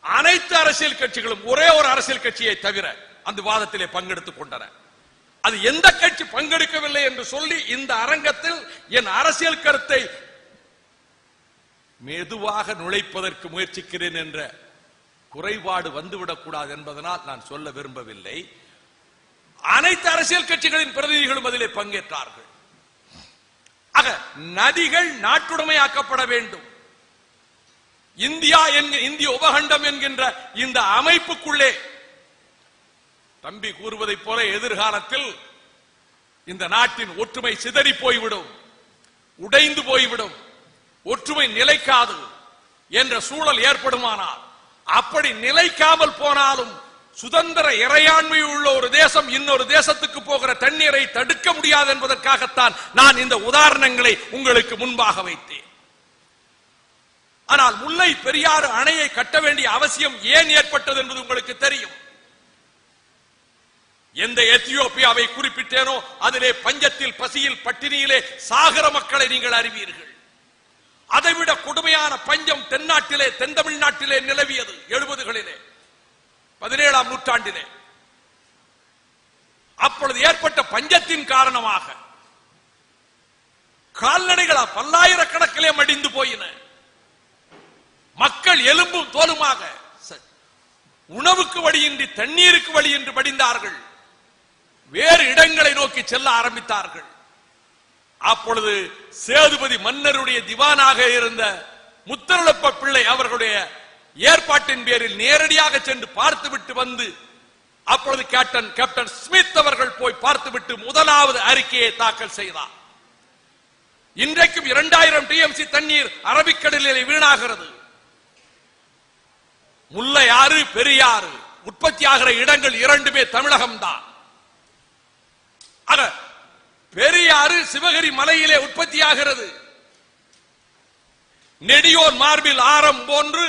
அனைத்து அரசியல் கட்சிகளும் ஒரே ஒரு அரசியல் கட்சியை தவிர அந்த வாதத்திலே பங்கெடுத்துக் கொண்டன. அது எந்த கட்சி பங்கெடுக்கவில்லை என்று சொல்லி இந்த அரங்கத்தில் என் அரசியல் கருத்தை மெதுவாக நுழைப்பதற்கு முயற்சிக்கிறேன் என்ற குறைபாடு வந்துவிடக் கூடாது என்பதனால் நான் சொல்ல விரும்பவில்லை. அனைத்து அரசியல் கட்சிகளின் பிரதிநிதிகளும் அதிலே பங்கேற்றார்கள். ஆக நதிகள் நாட்டுடைமையாக்கப்பட வேண்டும். இந்திய உபகண்டம் என்கின்ற இந்த அமைப்புக்குள்ளே தம்பி கூறுவதைப் போல எதிர்காலத்தில் இந்த நாட்டின் ஒற்றுமை சிதறி போய்விடும், உடைந்து போய்விடும், ஒற்றுமை நிலைக்காது என்ற சூழல் ஏற்படுமானால், அப்படி நிலைக்காமல் போனாலும் சுதந்திர இறையாண்மை உள்ள ஒரு தேசம் இன்னொரு தேசத்துக்கு போகிற தண்ணீரை தடுக்க முடியாது என்பதற்காகத்தான் நான் இந்த உதாரணங்களை உங்களுக்கு முன்பாக வைத்தேன். ஆனால் முல்லை பெரியாறு அணையை கட்ட வேண்டிய அவசியம் ஏன் ஏற்பட்டது என்பது உங்களுக்கு தெரியும். எந்த எத்தியோப்பியாவை குறிப்பிட்டேனோ அதிலே பஞ்சத்தில், பசியில், பட்டினியிலே சாகர மக்களை நீங்கள் அறிவீர்கள். அதைவிட கொடுமையான பஞ்சம் தென்னாட்டிலே, தென் தமிழ்நாட்டிலே நிலவியது 70களிலே, 17ஆம் நூற்றாண்டிலே. அப்பொழுது ஏற்பட்ட பஞ்சத்தின் காரணமாக கால்நடைகளா பல்லாயிரக்கணக்கிலே மடிந்து போயின. மக்கள் எலும்பும் தோலுமாக உணவுக்கு வழியின்றி, தண்ணீருக்கு வழியின்றி மடிந்தார்கள். வேறு இடங்களை நோக்கி செல்ல ஆரம்பித்தார்கள். அப்பொழுது சேதுபதி மன்னருடைய திவானாக இருந்த முத்தரளப்ப பிள்ளை அவர்களுடைய ஏற்பாட்டின் பேரில் நேரடியாக சென்று பார்த்துவிட்டு வந்து, அப்பொழுது கேப்டன் ஸ்மித் அவர்கள் போய் பார்த்துவிட்டு முதலாவது அறிக்கையை தாக்கல் செய்தார். இன்றைக்கும் 2000 டிஎம்சி தண்ணீர் அரபிக்கடலில் வீணாகிறது. முல்லை ஆறு, பெரியாறு உற்பத்தியாகிற இடங்கள் இரண்டுமே தமிழகம்தான். பெரியாறு சிவகிரி மலையிலே உற்பத்தியாகிறது. நெடியோன் மார்பில் ஆரம் போன்று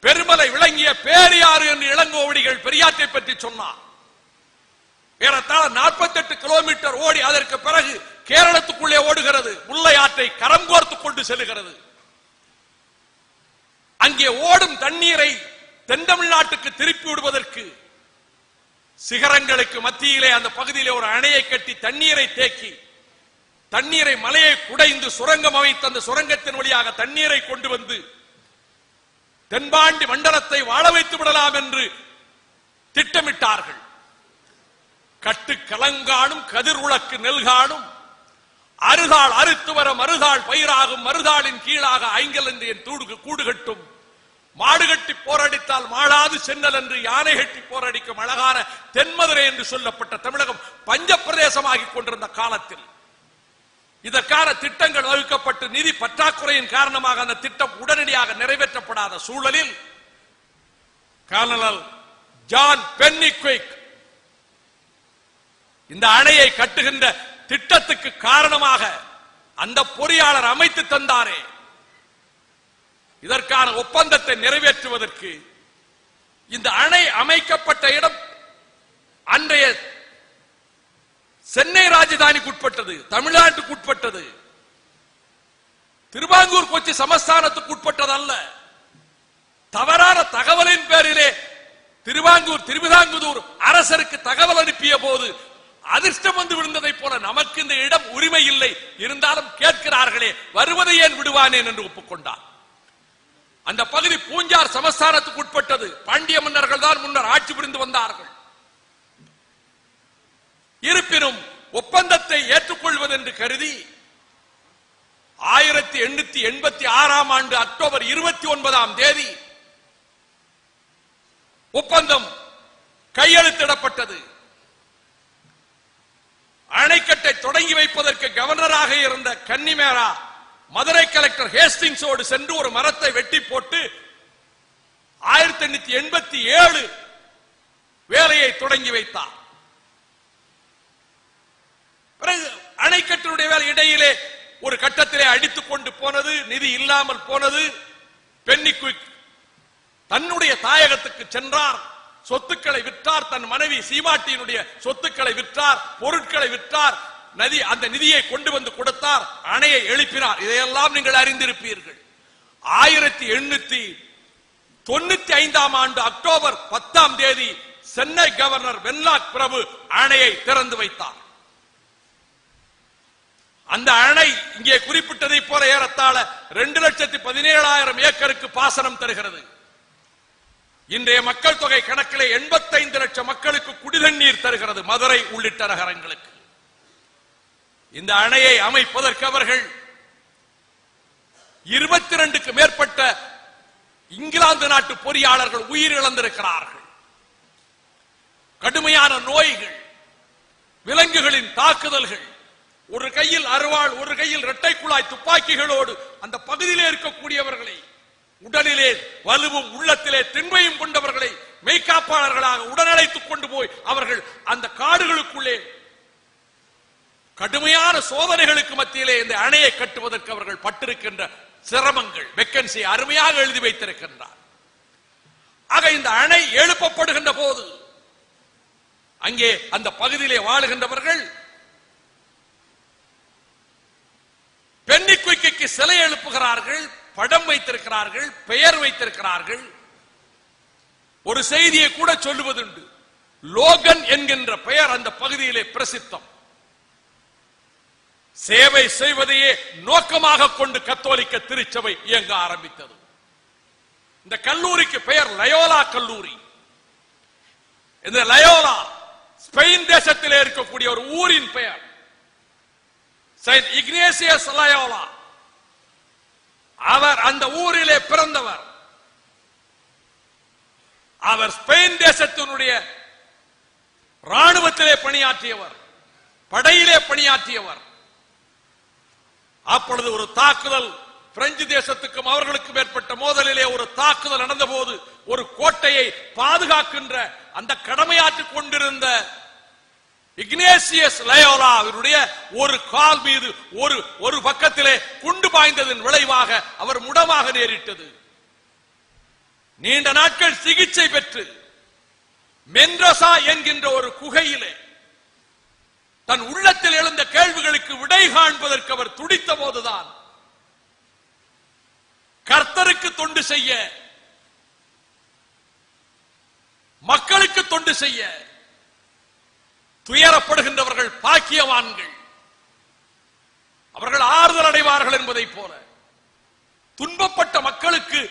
பெருமலை விளங்கிய பேரியாறு என்று இளங்கோவடிகள் பெரியாற்றை பற்றி சொன்னார். ஏறத்தாழ 48 கிலோமீட்டர் ஓடி அதற்கு பிறகு கேரளத்துக்குள்ளே ஓடுகிறது. முல்லை ஆற்றை கரம் கோர்த்துக் கொண்டு செல்கிறது. அங்கே ஓடும் தண்ணீரை தென் தமிழ்நாட்டுக்கு திருப்பி விடுவதற்கு சிகரங்களுக்கு மத்தியிலே அந்த பகுதியிலே ஒரு அணையை கட்டி தண்ணீரை தேக்கி, தண்ணீரை மலையை குடைந்து சுரங்கம் அமைத்து அந்த சுரங்கத்தின் வழியாக தண்ணீரை கொண்டு வந்து தென்பாண்டி மண்டலத்தை வாழ வைத்து விடலாம் என்று திட்டமிட்டார்கள். கட்டு கலங்காடும் கதிர் உலக்கு நெல்காடும் அருகாள் அறுத்து வர மருதாள் பயிராகும் மருதாளின் கீழாக ஐங்கல் என்று என் கூடு கட்டும் மாடு கட்டி போராடித்தால் மாளாது சென்னல் என்று யானை கட்டி போராடிக்கும் அழகான தென்மதுரை என்று சொல்லப்பட்ட தமிழகம் பஞ்ச பிரதேசமாகிக் கொண்டிருந்த காலத்தில் இதற்கான திட்டங்கள் வகுக்கப்பட்டு நிதி பற்றாக்குறையின் காரணமாக அந்த திட்டம் உடனடியாக நிறைவேற்றப்படாத சூழலில் கர்னல் ஜான் பென்னிக்விக் இந்த அணையை கட்டுகின்ற திட்டத்துக்கு காரணமாக அந்த பொறியாளர் அமைத்து தந்தாரே, இதற்கான ஒப்பந்தத்தை நிறைவேற்றுவதற்கு இந்த அணை அமைக்கப்பட்ட இடம் அன்றைய சென்னை ராஜதானிக்கு உட்பட்டது, தமிழ்நாட்டுக்கு உட்பட்டது, திருவாங்கூர் கொச்சி சமஸ்தானத்துக்கு உட்பட்டது அல்ல. தவறான தகவலின் பேரிலே திருவிதாங்கூர் அரசருக்கு தகவல் அனுப்பிய போது அதிர்ஷ்டம் வந்து விழுந்ததை போல நமக்கு இந்த இடம் உரிமை இல்லை, இருந்தாலும் கேட்கிறார்களே வருவதை ஏன் விடுவானேன் என்று ஒப்புக்கொண்டார். அந்த பகுதி பூஞ்சார் சமஸ்தானத்துக்கு உட்பட்டது. பாண்டிய மன்னர்கள் தான் முன்னர் ஆட்சி புரிந்து வந்தார்கள். இருப்பினும் ஒப்பந்தத்தை ஏற்றுக்கொள்வதென்று கருதி 1886 ஆண்டு அக்டோபர் 29 ஒப்பந்தம் கையெழுத்திடப்பட்டது. அணைக்கட்டை தொடங்கி வைப்பதற்கு கவர்னராக இருந்த கன்னிமேரா மதுரை கலெக்டர் ஹேஸ்டிங்ஸோடு சென்று ஒரு மரத்தை வெட்டி போட்டு 1887 வேலையை தொடங்கி வைத்தார். பிறகு அணைக்கட்டினுடைய வேலை இடையிலே ஒரு கட்டத்திலே அடித்துக் கொண்டு போனது, நிதி இல்லாமல் போனது. பென்னிக்விக் தன்னுடைய தாயகத்துக்கு சென்றார், சொத்துக்களை விற்றார், தன் மனைவி சீமாட்டியினுடைய சொத்துக்களை விற்றார், பொருட்களை விற்றார், அந்த நிதியை கொண்டு வந்து கொடுத்தார், அணையை எழுப்பினார். இதையெல்லாம் நீங்கள் அறிந்திருப்பீர்கள். 1895 ஆண்டு அக்டோபர் 10 சென்னை கவர்னர் வென்லாக் பிரபு அணையை திறந்து வைத்தார். அந்த அணை இங்கே குறிப்பிட்டதை போல ஏறத்தாழ 2,17,000 ஏக்கருக்கு பாசனம் தருகிறது. இன்றைய மக்கள் தொகை கணக்கிலே 85 லட்சம் மக்களுக்கு குடிதண்ணீர் தருகிறது, மதுரை உள்ளிட்ட நகரங்களுக்கு. இந்த அணையை அமைப்பதற்கு அவர்கள் 22க்கு மேற்பட்ட இங்கிலாந்து நாட்டு பொறியாளர்கள் உயிரிழந்திருக்கிறார்கள். கடுமையான நோய்கள், விலங்குகளின் தாக்குதல்கள், ஒரு கையில் அருவாள், ஒரு கையில் இரட்டை குழாய் துப்பாக்கிகளோடு அந்த பகுதியிலே இருக்கக்கூடியவர்களை, உடலிலே வலுவும் உள்ளத்திலே திண்மையும் கொண்டவர்களை மெய்காப்பாளர்களாக உடனழைத்துக் கொண்டு போய் அவர்கள் அந்த காடுகளுக்குள்ளே கடுமையான சோதனைகளுக்கு மத்தியிலே இந்த அணையை கட்டுவதற்கு அவர்கள் பட்டிருக்கின்ற சிரமங்கள் வெக்கன்சி அருமையாக எழுதி வைத்திருக்கின்றார். ஆக இந்த அணை எழுப்பப்படுகின்ற போது அங்கே அந்த பகுதியிலே வாழுகின்றவர்கள் பென்னிக்விக்கு சிலை எழுப்புகிறார்கள், படம் வைத்திருக்கிறார்கள், பெயர் வைத்திருக்கிறார்கள். ஒரு செய்தியை கூட சொல்லுவதுண்டு, லோகன் என்கின்ற பெயர் அந்த பகுதியிலே பிரசித்தம். சேவை செய்வதையே நோக்கமாக கொண்டு கத்தோலிக்க திருச்சபை இயங்க ஆரம்பித்தது. இந்த கல்லூரிக்கு பெயர் லயோலா கல்லூரி. இந்த லயோலா ஸ்பெயின் தேசத்திலே இருக்கக்கூடிய ஒரு ஊரின் பெயர். செயின்ட் இக்னேசியஸ் லயோலா, அவர் அந்த ஊரிலே பிறந்தவர். அவர் ஸ்பெயின் தேசத்தினுடைய ராணுவத்திலே பணியாற்றியவர், படையிலே பணியாற்றியவர். அப்பொழுது ஒரு தாக்குதல், பிரெஞ்சு தேசத்துக்கும் அவர்களுக்கும் ஏற்பட்ட மோதலிலே ஒரு தாக்குதல் நடந்த போது ஒரு கோட்டையை பாதுகாக்கின்ற அந்த கடமையாற்றிக் கொண்டிருந்த இக்னேசியஸ் லயோலா அவருடைய ஒரு கால் மீது ஒரு பக்கத்திலே குண்டு பாய்ந்ததன் விளைவாக அவர் முடமாக நேரிட்டது. நீண்ட நாட்கள் சிகிச்சை பெற்று மென்ரசா என்கின்ற ஒரு குகையிலே தன் உள்ளத்தில் எழுந்த கேள்விகளுக்கு விடை காண்பதற்கு அவர் துடித்த போதுதான் கர்த்தருக்கு தொண்டு செய்ய, மக்களுக்கு தொண்டு செய்ய துயரப்படுகின்றவர்கள் பாக்கியவான்கள், அவர்கள் ஆறுதல் அடைவார்கள் என்பதை போல துன்பப்பட்ட மக்களுக்கு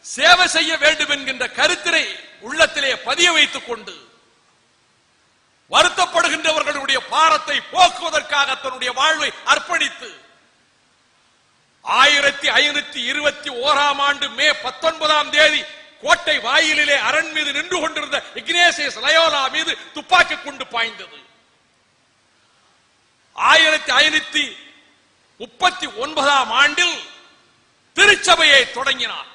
சேவை செய்ய வேண்டும் என்கின்ற கருத்தினை உள்ளத்திலே பதிய வைத்துக் கொண்டு வருத்தப்படுகின்றவர்களுடைய பாரத்தை போக்குவதற்காக தன்னுடைய வாழ்வை அர்ப்பணித்து 1521 ஆண்டு மே 19 கோட்டை வாயிலிலே அரண் மீது நின்று கொண்டிருந்த இக்னேசியஸ் லயோலா மீது துப்பாக்கி குண்டு பாய்ந்தது. 1539 ஆண்டில் திருச்சபையை தொடங்கினார்.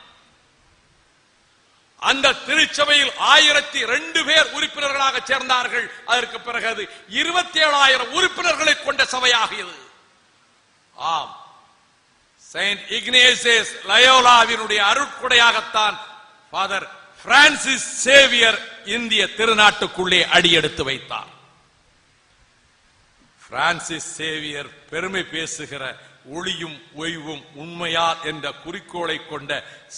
அந்த திருச்சபையில் 1002 பேர் உறுப்பினர்களாக சேர்ந்தார்கள். அதற்கு பிறகு அது 27,000 உறுப்பினர்களை கொண்ட சபையாகியது. ஆம், செயின்ட் இக்னேசியஸ் லயோலாவினுடைய அருட்கொடையாகத்தான் ஃபாதர் பிரான்சிஸ் சேவியர் இந்திய திருநாட்டுக்குள்ளே அடியெடுத்து வைத்தார். பிரான்சிஸ் சேவியர் பெருமை பேசுகிற ஒளியும் ஓய்வும் உண்மையா என்ற குறிக்கோளை கொண்ட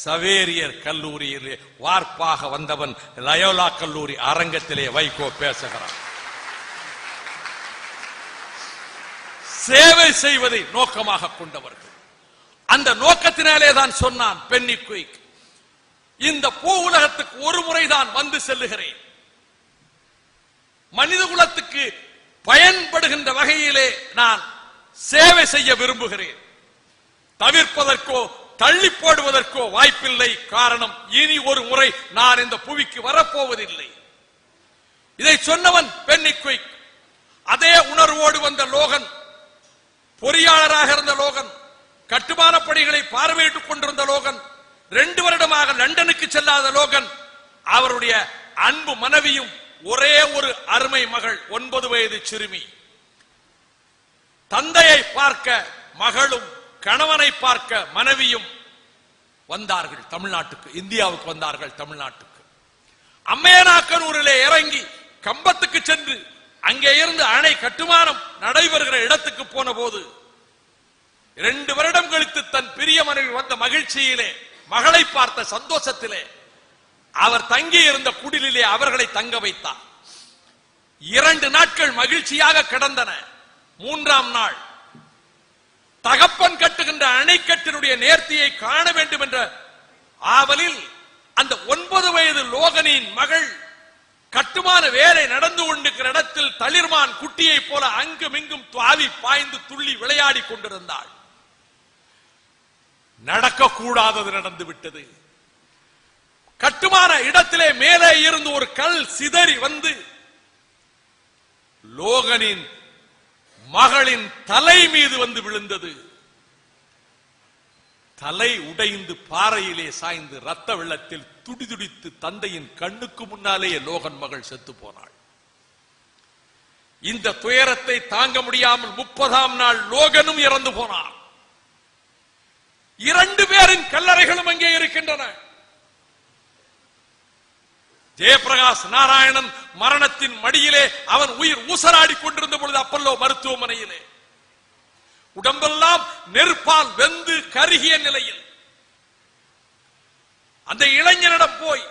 சவேரியர் கல்லூரியிலே வார்ப்பாக வந்தவன் லயோலா கல்லூரி அரங்கத்திலே வைகோ பேசுகிறார். சேவை செய்வதை நோக்கமாக கொண்டவர்கள். அந்த நோக்கத்தினாலே தான் சொன்னான் பென்னிக்விக், இந்த பூ உலகத்துக்கு ஒரு முறைதான் வந்து செல்லுகிறேன், மனித குலத்துக்கு பயன்படுகின்ற வகையிலே நான் சேவை செய்ய விரும்புகிறேன். தவிர்ப்பதற்கோ தள்ளி போடுவதற்கோ வாய்ப்பில்லை. காரணம், இனி ஒரு முறை நான் இந்த புவிக்கு வரப்போவதில்லை. இதை சொன்னவன் பென்னிக்விக். அதே உணர்வோடு வந்த லோகன், பொறியாளராக இருந்த லோகன், கட்டுமான பணிகளை பார்வையிட்டுக் கொண்டிருந்த லோகன், 2 வருடமாக லண்டனுக்கு செல்லாத லோகன், அவருடைய அன்பு மனைவியும் ஒரே ஒரு அருமை மகள், 9 வயது சிறுமி. தந்தையை பார்க்க மகளும், கணவனை பார்க்க மனைவியும் வந்தார்கள் தமிழ்நாட்டுக்கு, இந்தியாவுக்கு வந்தார்கள் தமிழ்நாட்டுக்கு. அம்மையனாக்கனூரிலே இறங்கி கம்பத்துக்கு சென்று அங்கே இருந்து அணை கட்டுமானம் நடைபெறுகிற இடத்துக்கு போன போது 2 வருடம் கழித்து தன் பிரிய மனைவி வந்த மகிழ்ச்சியிலே, மகளை பார்த்த சந்தோஷத்திலே அவர் தங்கி இருந்த குடிலிலே அவர்களை தங்க வைத்தார். 2 நாட்கள் மகிழ்ச்சியாக கிடந்தன. 3ஆம் நாள் தகப்பன் கட்டுகின்ற அணைக்கட்டினுடைய நேர்த்தியை காண வேண்டும் என்ற ஆவலில் அந்த 9 வயது லோகனின் மகள் கட்டுமான வேலை நடந்து கொண்டிருக்கிற இடத்தில் தளிர்மான் குட்டியை போல அங்கும் இங்கும் தாவி பாய்ந்து துள்ளி விளையாடி கொண்டிருந்தாள். நடக்கக்கூடாதது நடந்து விட்டது. கட்டுமான இடத்திலே மேலே இருந்து ஒரு கல் சிதறி வந்து லோகனின் மகளின் தலை மீது வந்து விழுந்தது. தலை உடைந்து பாறையிலே சாய்ந்து ரத்த வெள்ளத்தில் துடிதுடித்து தந்தையின் கண்ணுக்கு முன்னாலேயே லோகன் மகள் செத்து போனாள். இந்த துயரத்தை தாங்க முடியாமல் 30ஆம் நாள் லோகனும் இறந்து போனார். 2 பேரின் கல்லறைகளும் அங்கே இருக்கின்றன. ஜெயபிரகாஷ் நாராயணன் மரணத்தின் மடியிலே அவன் உயிர் ஊசலாடி கொண்டிருந்த பொழுது அப்பல்லோ மருத்துவமனையிலே உடம்பெல்லாம் நெருப்பால் வெந்து கருகிய நிலையில் அந்த இளைஞனிடம் போய்,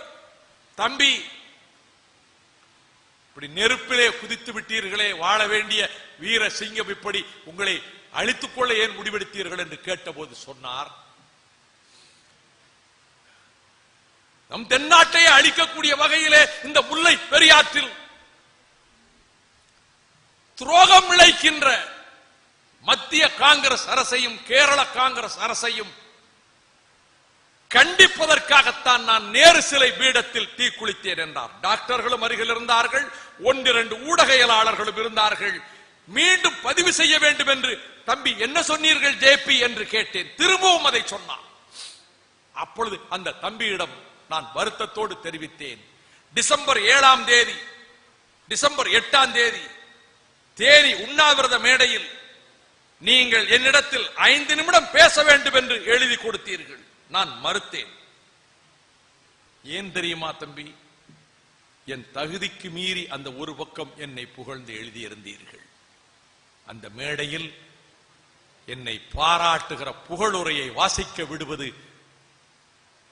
தம்பி, இப்படி நெருப்பிலே குதித்து விட்டீர்களே, வாழ வேண்டிய வீர சிங்கம், இப்படி உங்களை அழித்துக் கொள்ள ஏன் முடிவெடுத்தீர்கள் என்று கேட்டபோது சொன்னார், நம் தென்னாட்டையே அழிக்கக்கூடிய வகையிலே இந்த முல்லை பெரியாற்றில் துரோகம் இழைக்கின்ற மத்திய காங்கிரஸ் அரசையும் கேரள காங்கிரஸ் அரசையும் கண்டிப்பதற்காகத்தான் நான் நேரு சிலை பீடத்தில் தீ குளித்தேன் என்றார். டாக்டர்களும் அருகில் இருந்தார்கள், 1-2 ஊடகையாளர்களும் இருந்தார்கள். மீண்டும் பதிவு செய்ய வேண்டும் என்று, தம்பி என்ன சொன்னீர்கள் ஜேபி என்று கேட்டேன். திரும்பவும் அதை சொன்னார். அப்பொழுது அந்த தம்பியிடம் நான் வருத்தத்தோடு தெரிவித்தேன், டிசம்பர் 7ஆம் தேதி, டிசம்பர் 8ஆம் தேதி தேனி உண்ணாவிரத மேடையில் நீங்கள் என்னிடத்தில் 5 நிமிடம் பேச வேண்டும் என்று எழுதி கொடுத்தீர்கள். நான் மறுத்தேன். ஏன் தெரியுமா தம்பி? என் தகுதிக்கு மீறி அந்த ஒரு பக்கம் என்னை புகழ்ந்து எழுதியிருந்தீர்கள். அந்த மேடையில் என்னை பாராட்டுகிற புகழுரையை வாசிக்க விடுவது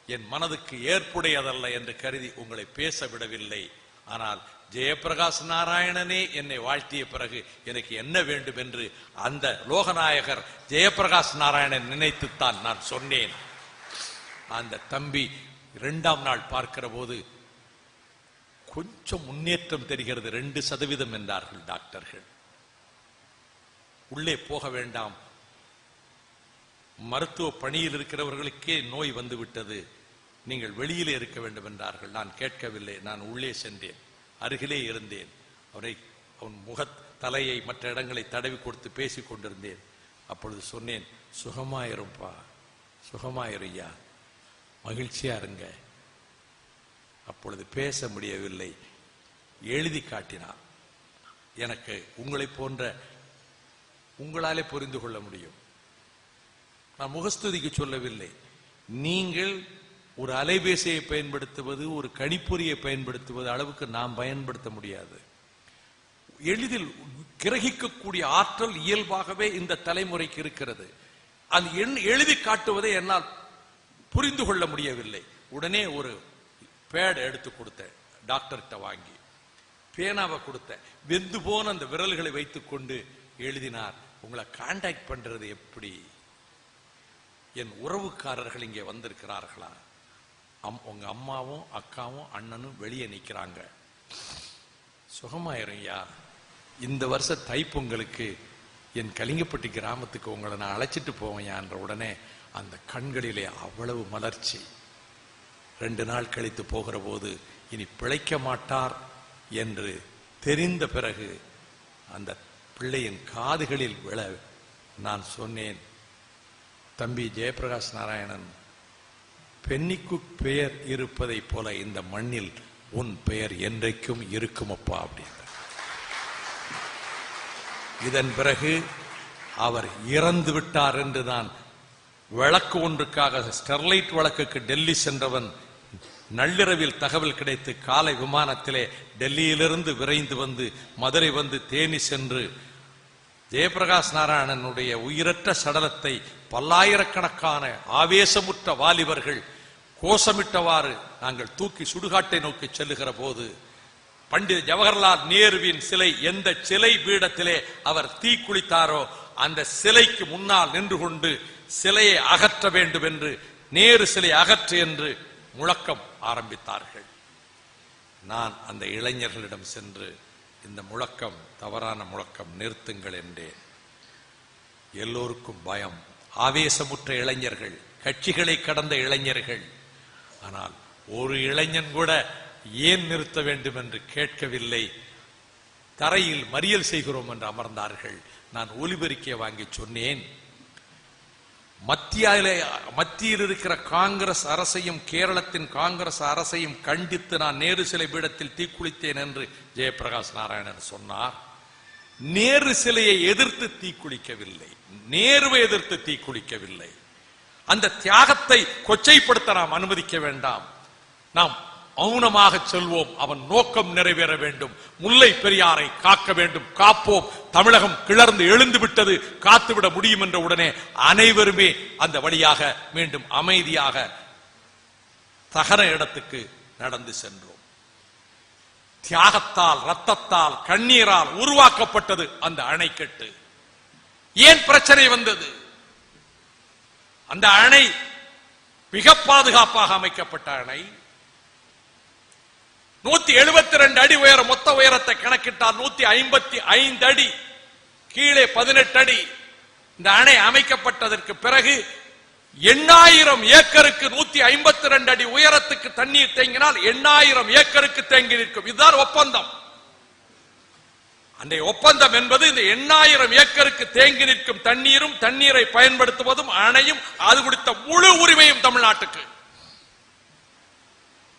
என் மனதுக்கு ஏற்புடையதல்ல என்று கருதி உங்களை பேச விடவில்லை. ஆனால் ஜெயபிரகாஷ் நாராயணனே என்னை வாழ்த்திய பிறகு எனக்கு என்ன வேண்டும் என்று அந்த லோகநாயகர் ஜெயபிரகாஷ் நாராயணன் நினைத்துத்தான் நான் சொன்னேன். அந்த தம்பி 2ஆம் நாள் பார்க்கிற போது கொஞ்சம் முன்னேற்றம் தெரிகிறது, 2% என்றார்கள் டாக்டர்கள். உள்ளே போக வேண்டாம், மருத்துவ பணியில் இருக்கிறவர்களுக்கே நோய் வந்துவிட்டது, நீங்கள் வெளியிலே இருக்க வேண்டும் என்றார்கள். நான் கேட்கவில்லை. நான் உள்ளே சென்றேன், அருகிலே இருந்தேன். அவன் தலையை மற்ற இடங்களை தடவி கொடுத்து பேசிக் கொண்டிருந்தேன். அப்பொழுது சொன்னேன், சுகமாயிருப்பா, சுகமாயிருயா, மகிழ்ச்சியா இருங்க. அப்பொழுது பேச முடியவில்லை. எழுதி காட்டினார். எனக்கு உங்களை போன்ற உங்களாலே புரிந்து கொள்ள முடியும். நான் முகஸ்துதிக்கு சொல்லவில்லை. நீங்கள் ஒரு அலைபேசியை பயன்படுத்துவது, ஒரு கணிப்பொறியை பயன்படுத்துவது அளவுக்கு நாம் பயன்படுத்த முடியாது. எளிதில் கிரகிக்கக்கூடிய ஆற்றல் இயல்பாகவே இந்த தலைமுறைக்கு இருக்கிறது. அது எழுதி காட்டுவதை என்னால் புரிந்து கொள்ள முடியவில்லை. உடனே ஒரு பேட் எடுத்து கொடுத்தேன், டாக்டர்கிட்ட வாங்கி பேனாவை கொடுத்தேன். வெந்து போன அந்த விரல்களை வைத்துக் கொண்டு எழுதினார், உங்களை கான்டாக்ட் பண்றது எப்படி? என் உறவுக்காரர்கள் இங்கே வந்திருக்கிறார்களா? உங்க அம்மாவும் அக்காவும் அண்ணனும் வெளியே நிற்கிறாங்க. சுகமாயிரும்யா, இந்த வருஷ தைப்பொங்கலுக்கு என் கலிங்கப்பட்டி கிராமத்துக்கு உங்களை நான் அழைச்சிட்டு போவேன் என்ற உடனே அந்த கண்களிலே அவ்வளவு மலர்ச்சி. 2 நாள் கழித்து போகிற போது இனி பிழைக்க மாட்டார் என்று தெரிந்த பிறகு அந்த பிள்ளையின் காதுகளில் விழ நான் சொன்னேன், தம்பி ஜெயபிரகாஷ் நாராயணன், பெண்ணிக்கு பெயர் இருப்பதை போல இந்த மண்ணில் உன் பெயர் என்றைக்கும் இருக்கும் அப்பா அப்படின்ற. இதன் பிறகு அவர் இறந்து விட்டார் என்று நான் வழக்கு ஒன்றுக்காக ஸ்டெர்லைட் வழக்குக்கு டெல்லி சென்றவன் நள்ளிரவில் தகவல் கிடைத்து காலை விமானத்திலே டெல்லியிலிருந்து விரைந்து வந்து மதுரை வந்து தேனி சென்று ஜெயபிரகாஷ் நாராயணனுடைய உயிரற்ற சடலத்தை பல்லாயிரக்கணக்கான ஆவேசமுற்ற வாலிபர்கள் கோஷமிட்டவாறு நாங்கள் தூக்கி சுடுகாட்டை நோக்கி செல்லுகிற போது பண்டித ஜவஹர்லால் நேருவின் சிலை எந்த சிலை பீடத்திலே அவர் தீக்குளித்தாரோ அந்த சிலைக்கு முன்னால் நின்று கொண்டு சிலையை அகற்ற வேண்டும் என்று, நேரு சிலை அகற்று என்று முழக்கம் ஆரம்பித்தார்கள். நான் அந்த இளைஞர்களிடம் சென்று இந்த முழக்கம் தவறான முழக்கம், நிறுத்துங்கள் என்றேன். எல்லோருக்கும் பயம், ஆவேசமுற்ற இளைஞர்கள், கட்சிகளை கடந்த இளைஞர்கள். ஆனால் ஒரு இளைஞன் கூட ஏன் நிறுத்த வேண்டும் என்று கேட்கவில்லை. தரையில் மறியல் செய்கிறோம் என்று அமர்ந்தார்கள். நான் ஒலிபெருக்கிய வாங்கி சொன்னேன், மத்தியில் இருக்கிற காங்கிரஸ் அரசையும் கேரளத்தின் காங்கிரஸ் அரசையும் கண்டித்து நான் நேரு சிலை பீடத்தில் தீக்குளித்தேன் என்று ஜெயபிரகாஷ் நாராயணன் சொன்னார். நேரு சிலையை எதிர்த்து தீக்குளிக்கவில்லை, நேருவை எதிர்த்து தீக்குளிக்கவில்லை. அந்த தியாகத்தை கொச்சைப்படுத்த நாம் அனுமதிக்க வேண்டாம். நாம் மௌனமாக செல்வோம். அவன் நோக்கம் நிறைவேற வேண்டும். முல்லை பெரியாரை காக்க வேண்டும், காப்போம். தமிழகம் கிளர்ந்து எழுந்து விட்டது, காத்துவிட முடியும் என்ற உடனே அனைவருமே அந்த வழியாக மீண்டும் அமைதியாக தகன இடத்துக்கு நடந்து சென்றோம். தியாகத்தால், ரத்தத்தால், கண்ணீரால் உருவாக்கப்பட்டது அந்த அணைக்கட்டு. ஏன் பிரச்சனை வந்தது? அந்த அணை மிக பாதுகாப்பாக அமைக்கப்பட்ட அணை. 172 அடி உயரம், மொத்த உயரத்தை கணக்கிட்டால் 155 அடி, கீழே 18 அடி. இந்த அணை அமைக்கப்பட்டதற்கு பிறகு 8000 ஏக்கருக்கு 152 அடி உயரத்துக்கு தண்ணீர் தேங்கினால் 8000 ஏக்கருக்கு தேங்கி நிற்கும். இதுதான் ஒப்பந்தம். அந்த ஒப்பந்தம் என்பது இந்த 8000 ஏக்கருக்கு தேங்கி நிற்கும் தண்ணீரும், தண்ணீரை பயன்படுத்துவதும், அணையும், அது குறித்த முழு உரிமையும் தமிழ்நாட்டுக்கு.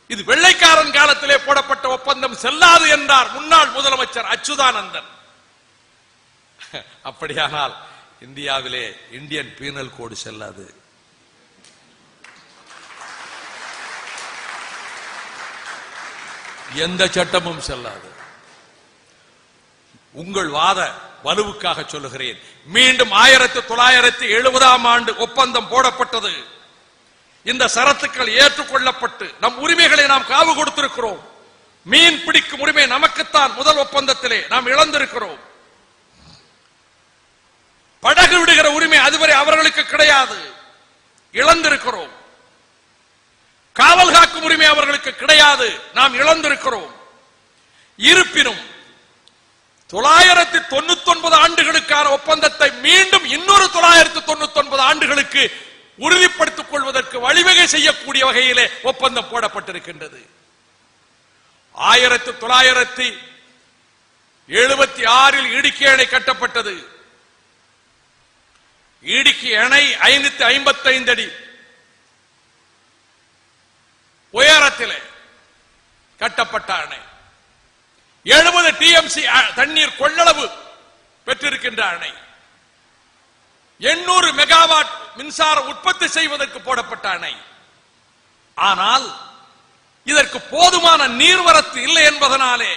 இது வெள்ளைக்காரன் காலத்திலே போடப்பட்ட ஒப்பந்தம், செல்லாது என்றார் முன்னாள் முதலமைச்சர் அச்சுதானந்தன். அப்படியானால் இந்தியாவிலே இந்தியன் பீனல் கோடு செல்லாது. எந்த சட்டமும் செல்லாது. உங்கள் வாத வலுவுக்காக சொல்லுகிறேன். மீண்டும் 1970ஆம் ஆண்டு ஒப்பந்தம் போடப்பட்டது. இந்த சரத்துக்கள் ஏற்றுக்கொள்ளப்பட்டு நம் உரிமைகளை நாம் காவு கொடுத்திருக்கிறோம். மீன் பிடிக்கும் உரிமை நமக்குத்தான் முதல் ஒப்பந்தத்திலே நாம் இழந்திருக்கிறோம். படகு விடுகிற உரிமை அதுவரை அவர்களுக்கு கிடையாது, இழந்திருக்கிறோம். காவல் காக்கும் உரிமை அவர்களுக்கு கிடையாது, நாம் இழந்திருக்கிறோம். இருப்பினும் 999 ஆண்டுகளுக்கான ஒப்பந்தத்தை மீண்டும் இன்னொரு 999 ஆண்டுகளுக்கு உறுதிப்படுத்திக் கொள்வதற்கு வழிவகை செய்யக்கூடிய வகையிலே ஒப்பந்தம் போடப்பட்டிருக்கின்றது. 1976 இடுக்கி அணை கட்டப்பட்டது. இடுக்கி அணை 555 அடி உயரத்திலே கட்டப்பட்ட அணை. 70 TMC தண்ணீர் கொள்ளளவு பெற்றிருக்கின்ற அணை. 800 மெகாவாட் மின்சாரம் உற்பத்தி செய்வதற்கு போடப்பட்ட அணை. ஆனால் இதற்கு போதுமான நீர்வரத்து இல்லை என்பதனாலே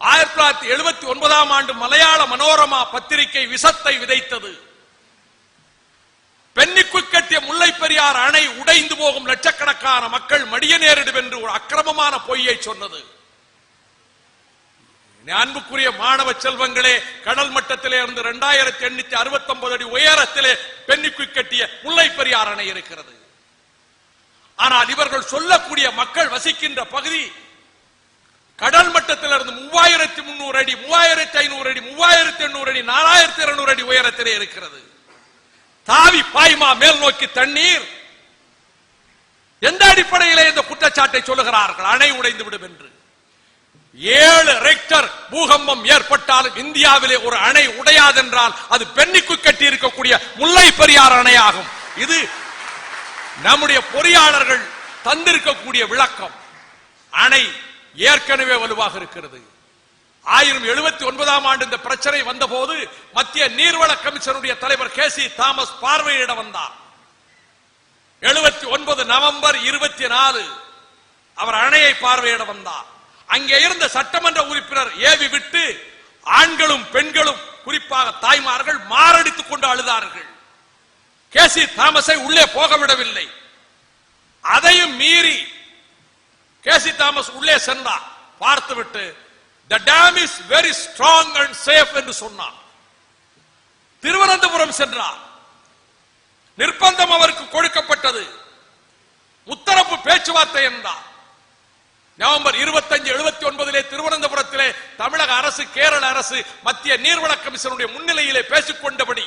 1979ஆம் ஆண்டு மலையாள மனோரமா பத்திரிகை விஷத்தை விதைத்தது. பெண்ணிக்குள் கட்டிய முல்லை பெரியார் அணை உடைந்து போகும், லட்சக்கணக்கான மக்கள் மடிய நேரிடும் என்று ஒரு அக்கிரமமான பொய்யை சொன்னது. அன்புக்குரிய மாணவ செல்வங்களே, கடல் மட்டத்திலே இருந்து 2869 அடி உயரத்திலே பெண்ணிக்குள் கட்டிய முல்லை பெரியார் அணை இருக்கிறது. ஆனால் இவர்கள் சொல்லக்கூடிய மக்கள் வசிக்கின்ற பகுதி கடல் மட்டத்திலிருந்து 3300 அடி, 3500 அடி, 3800 அடி, 4200 அடி உயரத்திலே இருக்கிறது. தாவி பாய்மா மேல் நோக்கி தண்ணீர். எந்த அடிப்படையிலே இந்த குற்றச்சாட்டை சொல்லுகிறார்கள்? அணை உடைந்து விடும் என்று. 7 ரெக்டர் பூகம்பம் ஏற்பட்டாலும் இந்தியாவிலே ஒரு அணை உடையாதென்றால் அது பெண்ணிக்கு கட்டி இருக்கக்கூடிய முல்லை பெரியார் அணையாகும். இது நம்முடைய பொறியாளர்கள் தந்திருக்கக்கூடிய விளக்கம். அணை ஏற்கனவே வலுவாக இருக்கிறது. 1079ஆம் ஆண்டு இந்த பிரச்சனை வந்தபோது மத்திய நீர்வள கமிஷனுடைய தலைவர் KC தாமஸ் பார்வையிட வந்தார். 79 நவம்பர் 24 அவர் அணையை பார்வையிட வந்தார். அங்கே இருந்த சட்டமன்ற உறுப்பினர் ஏவி விட்டு ஆண்களும் பெண்களும் குறிப்பாக தாய்மார்கள் மாரடித்துக் கொண்டு அழுதார்கள். KC தாமஸை உள்ளே போக விடவில்லை. அதையும் மீறி KC தாமஸ் உள்ளே சென்றார். பார்த்துவிட்டு the dam is very strong and safe என்று சொன்னார். திருவனந்தபுரம் சென்றார். நிர்பந்தம் அவருக்கு கொடுக்கப்பட்டது. முத்தரப்பு பேச்சுவார்த்தை என்றார். நவம்பர் 25, 79 திருவனந்தபுரத்திலே தமிழக அரசு, கேரள அரசு, மத்திய நீர்வள கமிஷனுடைய முன்னிலையிலே பேசிக்கொண்டபடி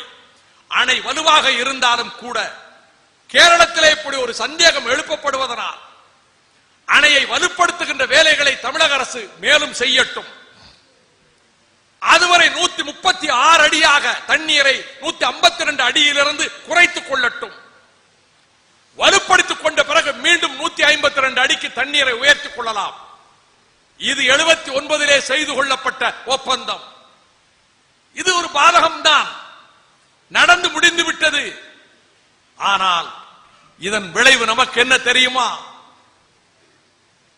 அணை வலுவாக இருந்தாலும் கூட கேரளத்திலே இப்படி ஒரு சந்தேகம் எழுப்பப்படுவதனால் அணையை வலுப்படுத்துகின்ற வேலைகளை தமிழக அரசு மேலும் செய்யட்டும். அதுவரை 136 அடியாக தண்ணீரை 152 அடியிலிருந்து குறைத்துக் கொள்ளட்டும். வலுப்படுத்திக் கொண்ட பிறகு மீண்டும் 152 அடிக்கு தண்ணீரை உயர்த்திக் கொள்ளலாம். இது 79 செய்து கொள்ளப்பட்ட ஒப்பந்தம். இது ஒரு பாதகம்தான், நடந்து முடிந்து விட்டது. ஆனால் இதன் விளைவு நமக்கு என்ன தெரியுமா?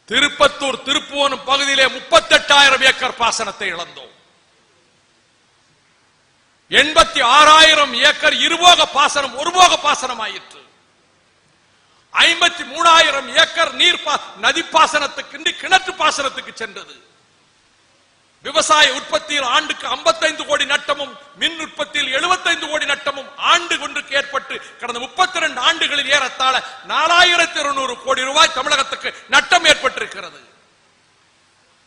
திருப்பத்தூர், திருப்புவனம் பகுதியிலே 38,000 ஏக்கர் பாசனத்தை இழந்தோம். 86,000 ஏக்கர் இருபோக பாசனம் ஒருபோக பாசனம் ஆயிற்று. 53,000 ஏக்கர் நதி பாசனத்துக்கு கிணற்று பாசனத்துக்கு சென்றது. விவசாய உற்பத்தியில் ஆண்டுக்கு 55 கோடி நட்டமும், மின் உற்பத்தியில் 75 கோடி நட்டமும் ஆண்டு ஒன்றுக்கு ஏற்பட்டு கடந்த 32 ஆண்டுகளில் ஏறத்தாழ 4,200 கோடி ரூபாய் தமிழகத்துக்கு நட்டம் ஏற்பட்டிருக்கிறது.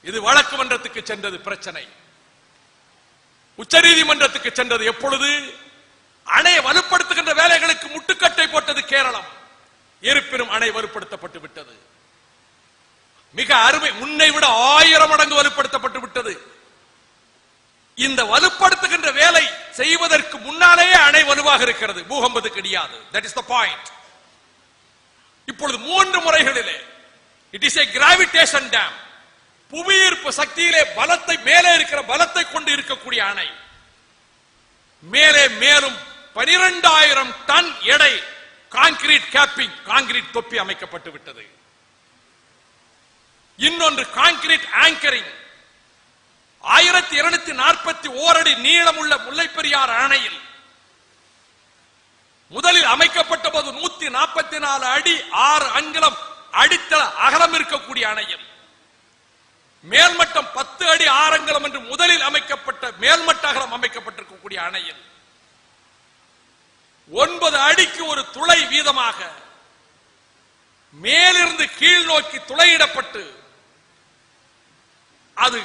இது வழக்கு மன்றத்துக்கு சென்றது பிரச்சனை. உச்சநீதிமன்றத்துக்கு சென்றது எப்பொழுது? அணையை வலுப்படுத்துகின்ற வேலைகளுக்கு முட்டுக்கட்டை போட்டது கேரளம். இருப்பினும் அணை வலுப்படுத்தப்பட்டு விட்டது. மிக அருமை, முன்னை விட 1000 மடங்கு வலுப்படுத்தப்பட்டு விட்டது. இந்த வலுப்படுத்துகின்ற வேலை செய்வதற்கு முன்னாலேயே அணை வலுவாக இருக்கிறது, பூகம்பத்துக்கு கிடையாது. That is the point. இப்பொழுது 3 முறைகளிலே it is a gravitation dam. புவியீர்ப்பு சக்தியிலே பலத்தை, மேலே இருக்கிற பலத்தை கொண்டு இருக்கக்கூடிய அணை. மேலே மேலும் 12,000 டன் எடை கான்கிரீட் கேப்பிங், கான்கிரீட் தொப்பி அமைக்கப்பட்டு விட்டது. இன்னொன்று கான்கிரீட் ஆங்கரிங். 1241 அடி நீளமுள்ள முல்லைப்பெரியார் அணையில் முதலில் அமைக்கப்பட்ட போது 144 அடி 6 அங்குலம் அடித்தள அகலம் இருக்கக்கூடிய அணையில் மேல்மட்டம் 10 அடி 6 அங்குலம் என்று முதலில் அமைக்கப்பட்ட மேல்மட்ட அகலம் அமைக்கப்பட்டிருக்கக்கூடிய அணையில் 9 அடிக்கு ஒரு துளை வீதமாக மேலிருந்து கீழ் நோக்கி துளையிடப்பட்டு அது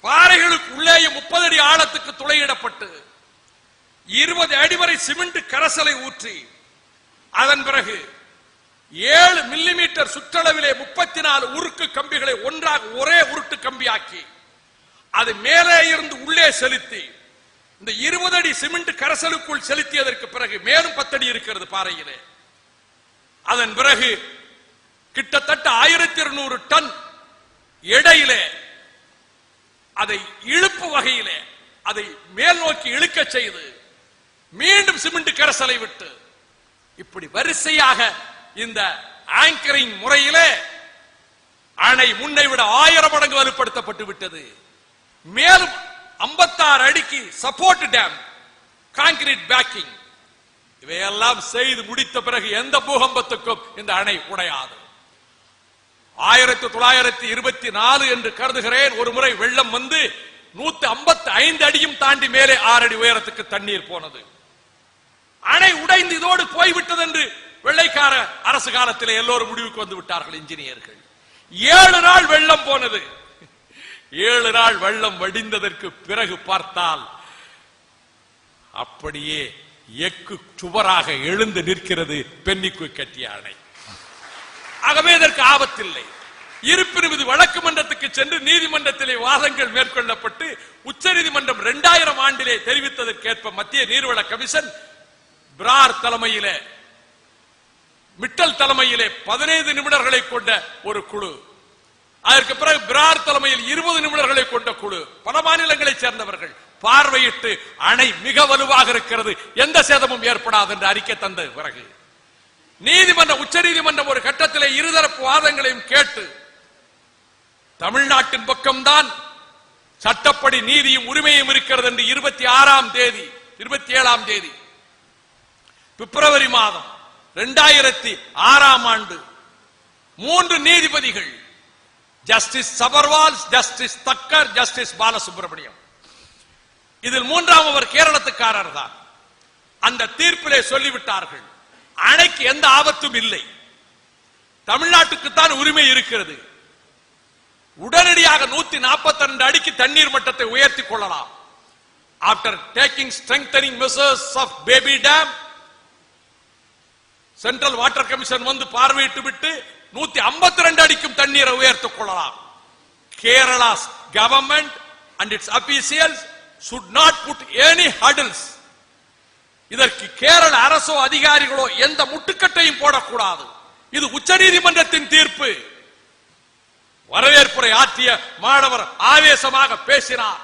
பாறைகளுக்கு உள்ளேயே 30 அடி ஆழத்துக்கு துளையிடப்பட்டு 20 அடி வரை சிமெண்ட் கரைசலை ஊற்றி அதன் பிறகு 7 மில்லிமீட்டர் சுற்றளவிலே 34 உருக்கு கம்பிகளை ஒன்றாக ஒரே உருட்டு கம்பியாக்கி அது மேலே இருந்து உள்ளே செலுத்தி இந்த 20 அடி சிமெண்ட் கரைசலுக்குள் செலுத்தியதற்கு பிறகு மேலும் 10 அடி இருக்கிறது பாறையிலே. அதன் பிறகு கிட்டத்தட்ட 1200 டன் எடையிலே அதை இழுப்பு வகையிலே அதை மேல் நோக்கி இழுக்க செய்து மீண்டும் சிமெண்ட் கரைசலை விட்டு இப்படி வரிசையாக இந்த ஆங்கரிங் முறையிலே அணை முன்னை விட 1000 மடங்கு வலுப்படுத்தப்பட்டு விட்டது. மேலும் 56 அடிக்கு சப்போர்ட் டேம், கான்கிரீட் பேக்கிங், இவையெல்லாம் செய்து முடித்த பிறகு எந்த பூகம்பத்துக்கும் இந்த அணை உடையாது. 1924 என்று கருதுகிறேன், ஒரு முறை வெள்ளம் வந்து 155 அடியும் தாண்டி மேலே 6 அடி உயரத்துக்கு தண்ணீர் போனது. அணை உடைந்து இதோடு போய்விட்டது என்று வெள்ளைக்கார அரசு காலத்தில் எல்லோரும் முடிவுக்கு வந்து விட்டார்கள் இன்ஜினியர்கள். 7 நாள் வெள்ளம் போனது. 7 நாள் வெள்ளம் வடிந்ததற்கு பிறகு பார்த்தால் அப்படியே எக்கு சுவராக எழுந்து நிற்கிறது பென்னிக்குய் கட்டிய அணை. ஆகவே இதற்கு ஆபத்தில்லை. இருப்பினும் இது வழக்கு மன்றத்துக்கு சென்று நீதிமன்றத்திலே வாதங்கள் மேற்கொள்ளப்பட்டு உச்ச நீதிமன்றம் 2000 ஆண்டிலே தெரிவித்ததற்கேற்ப மத்திய நீர்வள கமிஷன் பிரார் தலைமையிலே, மிட்டல் தலைமையிலே 15 நிமிடங்களை கொண்ட ஒரு குழு, அதற்கு பிறகு பிரார் தலைமையில் 20 நிமிடங்களை கொண்ட குழு, பல மாநிலங்களைச் சேர்ந்தவர்கள் பார்வையிட்டு அணை மிக வலுவாக இருக்கிறது, எந்த சேதமும் ஏற்படாது என்று அறிக்கை தந்த பிறகு நீதிமன்றம், உச்ச நீதிமன்றம் ஒரு கட்டத்திலே இருதரப்பு வாதங்களையும் கேட்டு தமிழ்நாட்டின் பக்கம்தான் சட்டப்படி நீதியும் உரிமையும் இருக்கிறது என்று 27ஆம் தேதி பிப்ரவரி மாதம் 2006ஆம் ஆண்டு 3 நீதிபதிகள், justice Sabharwal, justice Thakker, justice Balasubramaniam, இதில் 3ஆம் கேரளத்துக்காரர் தான், அந்த தீர்ப்பிலே சொல்லிவிட்டார்கள் அணைக்கு எந்த ஆபத்தும் இல்லை, தமிழ்நாட்டுக்குத்தான் உரிமை இருக்கிறது, உடனடியாக 142 அடிக்கு தண்ணீர் மட்டத்தை உயர்த்திக் கொள்ளலாம். After taking strengthening measures of baby dam, central water commission வந்து பார்வையிட்டு விட்டு 152 அடிக்கும் தண்ணீரை உயர்த்திக் கொள்ளலாம். Kerala government and its officials should not put any hurdles. இதற்கு கேரள அரசோ அதிகாரிகளோ எந்த முட்டுக்கட்டையும் போடக்கூடாது. இது உச்சநீதிமன்றத்தின் தீர்ப்பு. வரவேற்புரை ஆற்றிய மாணவர் ஆவேசமாக பேசினார்.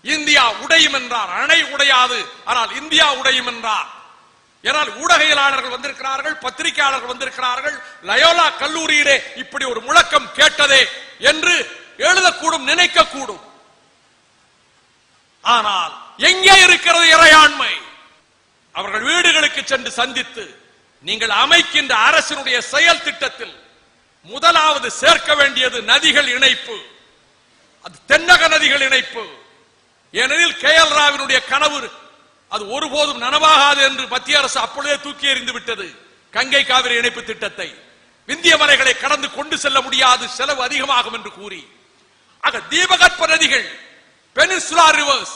இந்தியா உடையும் என்றார். அணை உடையாது, ஆனால் இந்தியா உடையும் என்றார். ஏனால் ஊடகவியலாளர்கள் வந்திருக்கிறார்கள், பத்திரிகையாளர்கள் வந்திருக்கிறார்கள். லயோலா கல்லூரியிலே இப்படி ஒரு முழக்கம் கேட்டதே என்று எழுதக்கூடும், நினைக்கக்கூடும். ஆனால் எங்கே இருக்கிறது இறையாண்மை? அவர்கள் வீடுகளுக்கு சென்று சந்தித்து, நீங்கள் அமைக்கின்ற அரசினுடைய செயல் திட்டத்தில் முதலாவது சேர்க்க வேண்டியது நதிகள் இணைப்பு, அது தென்னக நதிகள் இணைப்பு. ஏனெனில் KL ராவினுடைய கனவு அது ஒருபோதும் நனவாகாது என்று மத்திய அரசு அப்பொழுதே தூக்கி எறிந்து விட்டது. கங்கை காவிரி இணைப்பு திட்டத்தை விந்திய மலைகளை கடந்து கொண்டு செல்ல முடியாது, செலவு அதிகமாகும் என்று கூறி, ஆக தீபகற்ப நதிகள், பெனின்சுலா ரிவர்ஸ்,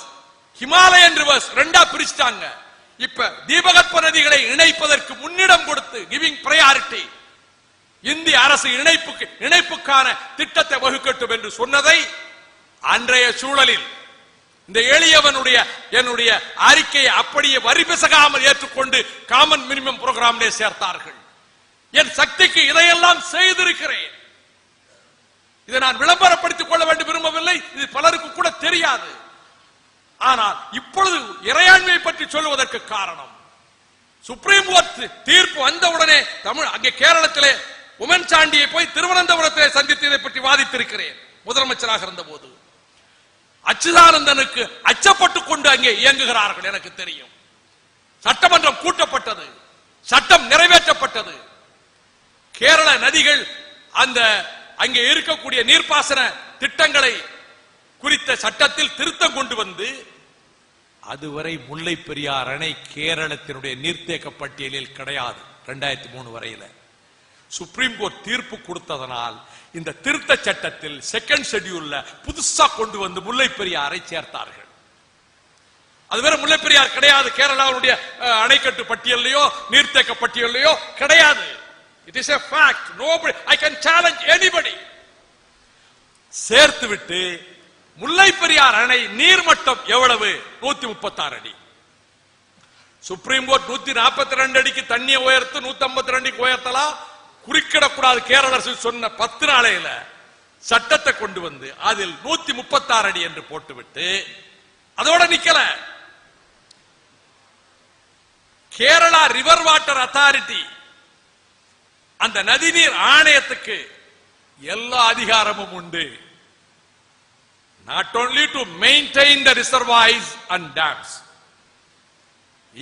ஹிமாலயன் ரிவர்ஸ் 2ஆ பிரிச்சிட்டாங்க. இப்ப தீபகற்ப நதிகளை இணைப்பதற்கு முன்னிடம் கொடுத்து, கிவிங் பிரையாரிட்டி, இந்திய அரசு இணைப்புக்கான திட்டத்தை வகுக்கட்டும் என்று சொன்னதை அன்றைய சூழலில் இந்த எளியவனுடைய என்னுடைய அறிக்கையை அப்படியே வரிபிசகாமல் ஏற்றுக்கொண்டு காமன் மினிமம் புரோகிராமிலே சேர்த்தார்கள். என் சக்திக்கு இதையெல்லாம் செய்திருக்கிறேன். இதை நான் விளம்பரப்படுத்திக் கொள்ள வேண்டும் விரும்பவில்லை, இது பலருக்கு கூட தெரியாது. ஆனால் இப்பொழுது இறையாண்மையை பற்றி சொல்லுவதற்கு காரணம், சுப்ரீம் கோர்ட் தீர்ப்பு வந்தவுடனே அங்கே கேரளத்திலே உமன் சாண்டியை போய் திருவனந்தபுரத்திலே சந்தித்து இதை பற்றி வாதித்திருக்கிறேன் முதலமைச்சராக இருந்த போது. அச்சுதானந்தனுக்கு அச்சப்பட்டுக் கொண்டு அங்கே இயங்குகிறார்கள் எனக்கு தெரியும். சட்டமன்றம் கூட்டப்பட்டது, சட்டம் நிறைவேற்றப்பட்டது. கேரள நதிகள் அந்த அங்கே இருக்கக்கூடிய நீர்ப்பாசன திட்டங்களை குறித்த சட்டத்தில் திருத்தம் கொண்டு வந்து, அதுவரை முல்லை பெரியார் அணை கேரளத்தினுடைய நீர்த்தேக்க பட்டியலில் கிடையாது. 2003 வரையில சுப்ரீம் கோர்ட் தீர்ப்பு கொடுத்ததனால் இந்த திருத்த சட்டத்தில் செகண்ட் ஷெட்யூல்ல புதுசா கொண்டு வந்து முல்லை பெரியாரை சேர்த்தார்கள். அதுவரை முல்லை பெரியார் கிடையாது கேரளாவுடைய அணைக்கட்டு பட்டியலையோ நீர்த்தேக்க பட்டியலையோ கிடையாது. It is a fact. Nobody, I can challenge anybody. சேர்த்து விட்டு முல்லை பெரியார் அணை நீர்மட்டம் எவ்வளவு? 136 அடி. சுப்ரீம் கோர்ட் 142 அடிக்கு தண்ணியை உயர்த்து 152 அடிக்கு உயர்த்தலாம், குறுக்கிடக்கூடாது கேரள அரசு சொன்ன 10 நாளையில சட்டத்தை கொண்டு வந்து அதில் 136 அடி என்று போட்டுவிட்டு அதோட நிக்கல. கேரளா ரிவர் வாட்டர் அத்தாரிட்டி அந்த நதிநீர் ஆணையத்துக்கு எல்லா அதிகாரமும் உண்டு. Not only to maintain the reservoirs and dams,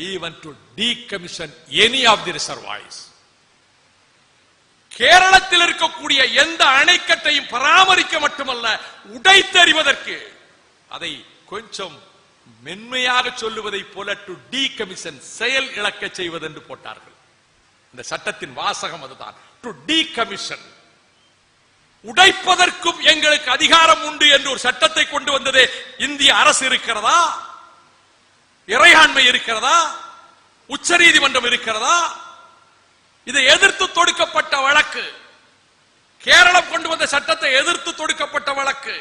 even to decommission any of the reservoirs. கேரளத்தில் இருக்கக்கூடிய எந்த அணைக்கட்டையும் பராமரிக்க மட்டுமல்ல, உடைத்தெறிவதற்கு, அதை கொஞ்சம் மென்மையாக சொல்லுவதை போல டு டீகமிஷன், செயல் இழக்க செய்வது என்று போட்டார்கள். இந்த சட்டத்தின் வாசகம் அதுதான், டு டீகமிஷன். உடைப்பதற்கும் எங்களுக்கு அதிகாரம் உண்டு என்று ஒரு சட்டத்தை கொண்டு வந்ததே இந்திய அரசு இருக்கிறதா? இறையாண்மை இருக்கிறதா? உச்சநீதிமன்றம் இருக்கிறதா? இதை எதிர்த்து தொடுக்கப்பட்ட வழக்கு, கேரளம் கொண்டு வந்த சட்டத்தை எதிர்த்து தொடுக்கப்பட்ட வழக்கு.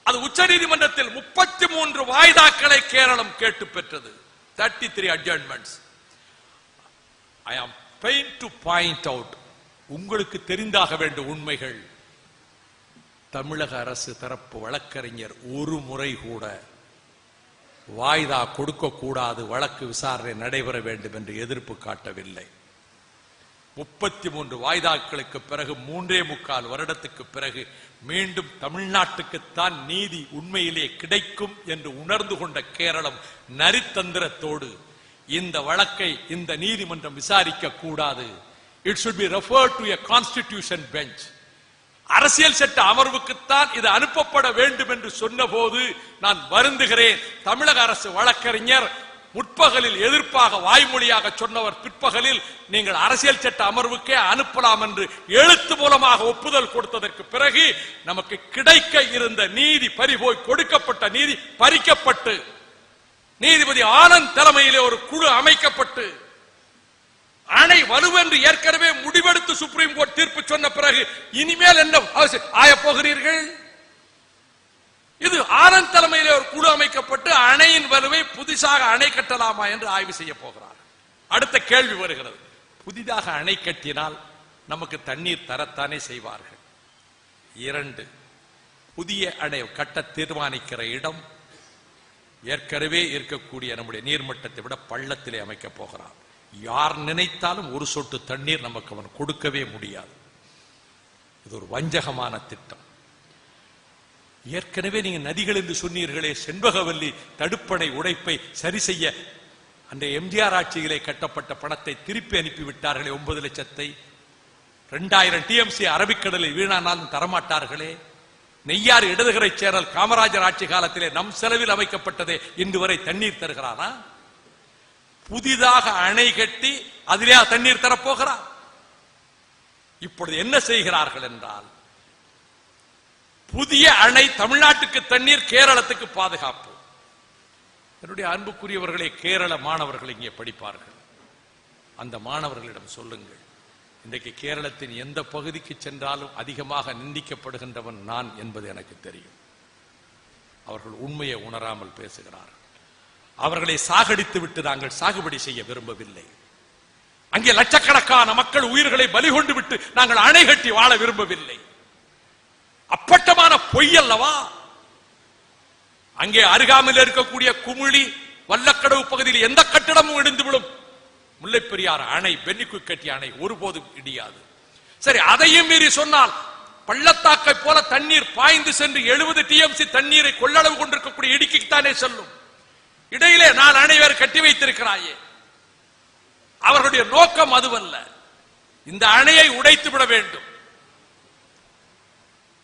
அது உச்சநீதிமன்றத்தில் 33 வாய்தாக்களை கேரளம் கேட்டு பெற்றது. 33 adjournments. I am pained to point out, உங்களுக்கு தெரிந்தாக வேண்டிய உண்மைகள். தமிழக அரசு தரப்பு வழக்கறிஞர் ஒரு முறை கூட வாய்தா கொடுக்க கூடாது, வழக்கு விசாரணை நடைபெற வேண்டும் என்று எதிர்ப்பு காட்டவில்லை. 33 வாய்தாக்களுக்கு பிறகு 3.25 வருடத்துக்கு பிறகு மீண்டும் தமிழ்நாட்டுக்குத்தான் நீதி உண்மையிலே கிடைக்கும் என்று உணர்ந்து கொண்ட கேரளம் நரித்தந்திரத்தோடு இந்த வழக்கை இந்த நீதிமன்றம் விசாரிக்க கூடாது, it should be referred to a constitution bench, அரசியல் சட்ட அமர்வுக்குத்தான் இது அனுப்பப்பட வேண்டும் என்று சொன்ன போது நான் வருந்துகிறேன். தமிழக அரசு வழக்கறிஞர் முற்பகலில் எதிர்ப்பாக வாய்மொழியாக சொன்னவர் பிற்பகலில் நீங்கள் அரசியல் சட்ட அமர்வுக்கே அனுப்பலாம் என்று எழுத்து மூலமாக ஒப்புதல் கொடுத்ததற்கு பிறகு நமக்கு கிடைக்க இருந்த நீதி பறிபோய் கொடுக்கப்பட்ட நீதி பறிக்கப்பட்டு நீதிபதி ஆனந்த் தலைமையிலே ஒரு குழு அமைக்கப்பட்டு அணை வலுவென்று ஏற்கனவே முடிவெடுத்து சுப்ரீம் கோர்ட் தீர்ப்பு சொன்ன பிறகு இனிமேல் என்ன ஆயப்போகிறீர்கள்? இது ஆனந்த் தலைமையிலே ஒரு குழு அமைக்கப்பட்டு அணையின் வலுவை புதிதாக அணை கட்டலாமா என்று ஆய்வு செய்ய போகிறார். அடுத்த கேள்வி வருகிறது, புதிதாக அணை கட்டினால் நமக்கு தண்ணீர் தரத்தானே செய்வார்கள். 2, புதிய அணை கட்ட தீர்மானிக்கிற இடம் ஏற்கனவே இருக்கக்கூடிய நம்முடைய நீர்மட்டத்தை விட பள்ளத்திலே அமைக்க போகிறார். யார் நினைத்தாலும் ஒரு சொட்டு தண்ணீர் நமக்கு அவன் கொடுக்கவே முடியாது. இது ஒரு வஞ்சகமான திட்டம். ஏற்கனவே நீங்க நதிகள் என்று சொன்னீர்களே, செண்பகவல்லி தடுப்பணை உடைப்பை சரி செய்ய அந்த எம்ஜிஆர் ஆட்சியிலே கட்டப்பட்ட பணத்தை திருப்பி அனுப்பிவிட்டார்களே, 9 லட்சத்தை. 2000 TMC அரபிக்கடலில் வீணானாலும் தரமாட்டார்களே. நெய்யாறு இடதுகரை சேனல் காமராஜர் ஆட்சி காலத்திலே நம் செலவில் அமைக்கப்பட்டதே இன்று வரை தண்ணீர் தருகிறானா? புதிதாக அணை கட்டி அதிலே தண்ணீர் தரப்போகிறார். இப்பொழுது என்ன செய்கிறார்கள் என்றால், புதிய அணை தமிழ்நாட்டுக்கு தண்ணீர், கேரளத்துக்கு பாதுகாப்பு. என்னுடைய அன்புக்குரியவர்களே, கேரள மாணவர்கள் இங்கே படிப்பார்கள். அந்த மாணவர்களிடம் சொல்லுங்கள், இன்றைக்கு கேரளத்தின் எந்த பகுதிக்கு சென்றாலும் அதிகமாக நிந்திக்கப்படுகின்றவன் நான் என்பது எனக்கு தெரியும். அவர்கள் உண்மையை உணராமல் பேசுகிறார்கள். அவர்களை சாகடித்து விட்டு நாங்கள் சாகுபடி செய்ய விரும்பவில்லை. அங்கே லட்சக்கணக்கான மக்கள் உயிர்களை பலி கொண்டு விட்டு நாங்கள் அணை கட்டி வாழ விரும்பவில்லை. அப்பட்டமான பொய் அல்லவா? அங்கே அருகாமையில் இருக்கக்கூடிய குமிழி வல்லக்கடவு பகுதியில் எந்த கட்டிடமும் இடிந்து விடும். முல்லை பெரியார் அணை, பென்னிக்கு கட்டிய அணை ஒருபோதும் இடியாது. சரி, அதையும் மீறி சொன்னால் பள்ளத்தாக்கை போல தண்ணீர் பாய்ந்து சென்று 70 TMC தண்ணீரை கொள்ளளவு கொண்டிருக்கக்கூடிய இடுக்கித்தானே செல்லும். இடையிலே நான் அணை வேறு கட்டி வைத்திருக்கிறாயே. அவர்களுடைய நோக்கம் அதுவல்ல. இந்த அணையை உடைத்து விட வேண்டும்.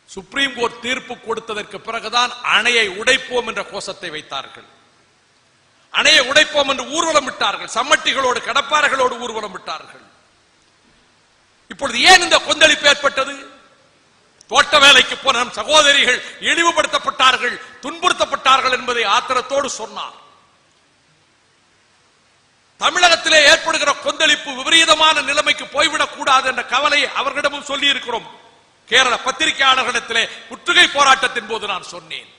சுப்ரீம் கோர்ட் தீர்ப்பு கொடுத்ததற்கு பிறகுதான் அணையை உடைப்போம் என்ற கோஷத்தை வைத்தார்கள். அணையை உடைப்போம் என்று ஊர்வலம் விட்டார்கள். சம்மட்டிகளோடு கடப்பாறைகளோடு ஊர்வலம் விட்டார்கள். இப்பொழுது ஏன் இந்த கொந்தளிப்பு ஏற்பட்டது? தோட்ட வேலைக்கு போன நம் சகோதரிகள் இழிவுபடுத்தப்பட்டார்கள், துன்புறுத்தப்பட்டார்கள் என்பதை ஆத்திரத்தோடு சொன்னார். தமிழகத்திலே ஏற்படுகிற கொந்தளிப்பு விபரீதமான நிலைமைக்கு போய்விடக் கூடாது என்ற கவலையை அவர்களிடமும் சொல்லி இருக்கிறோம். கேரள பத்திரிகையாளர்களிடத்திலே முற்றுகை போராட்டத்தின் போது நான் சொன்னேன்,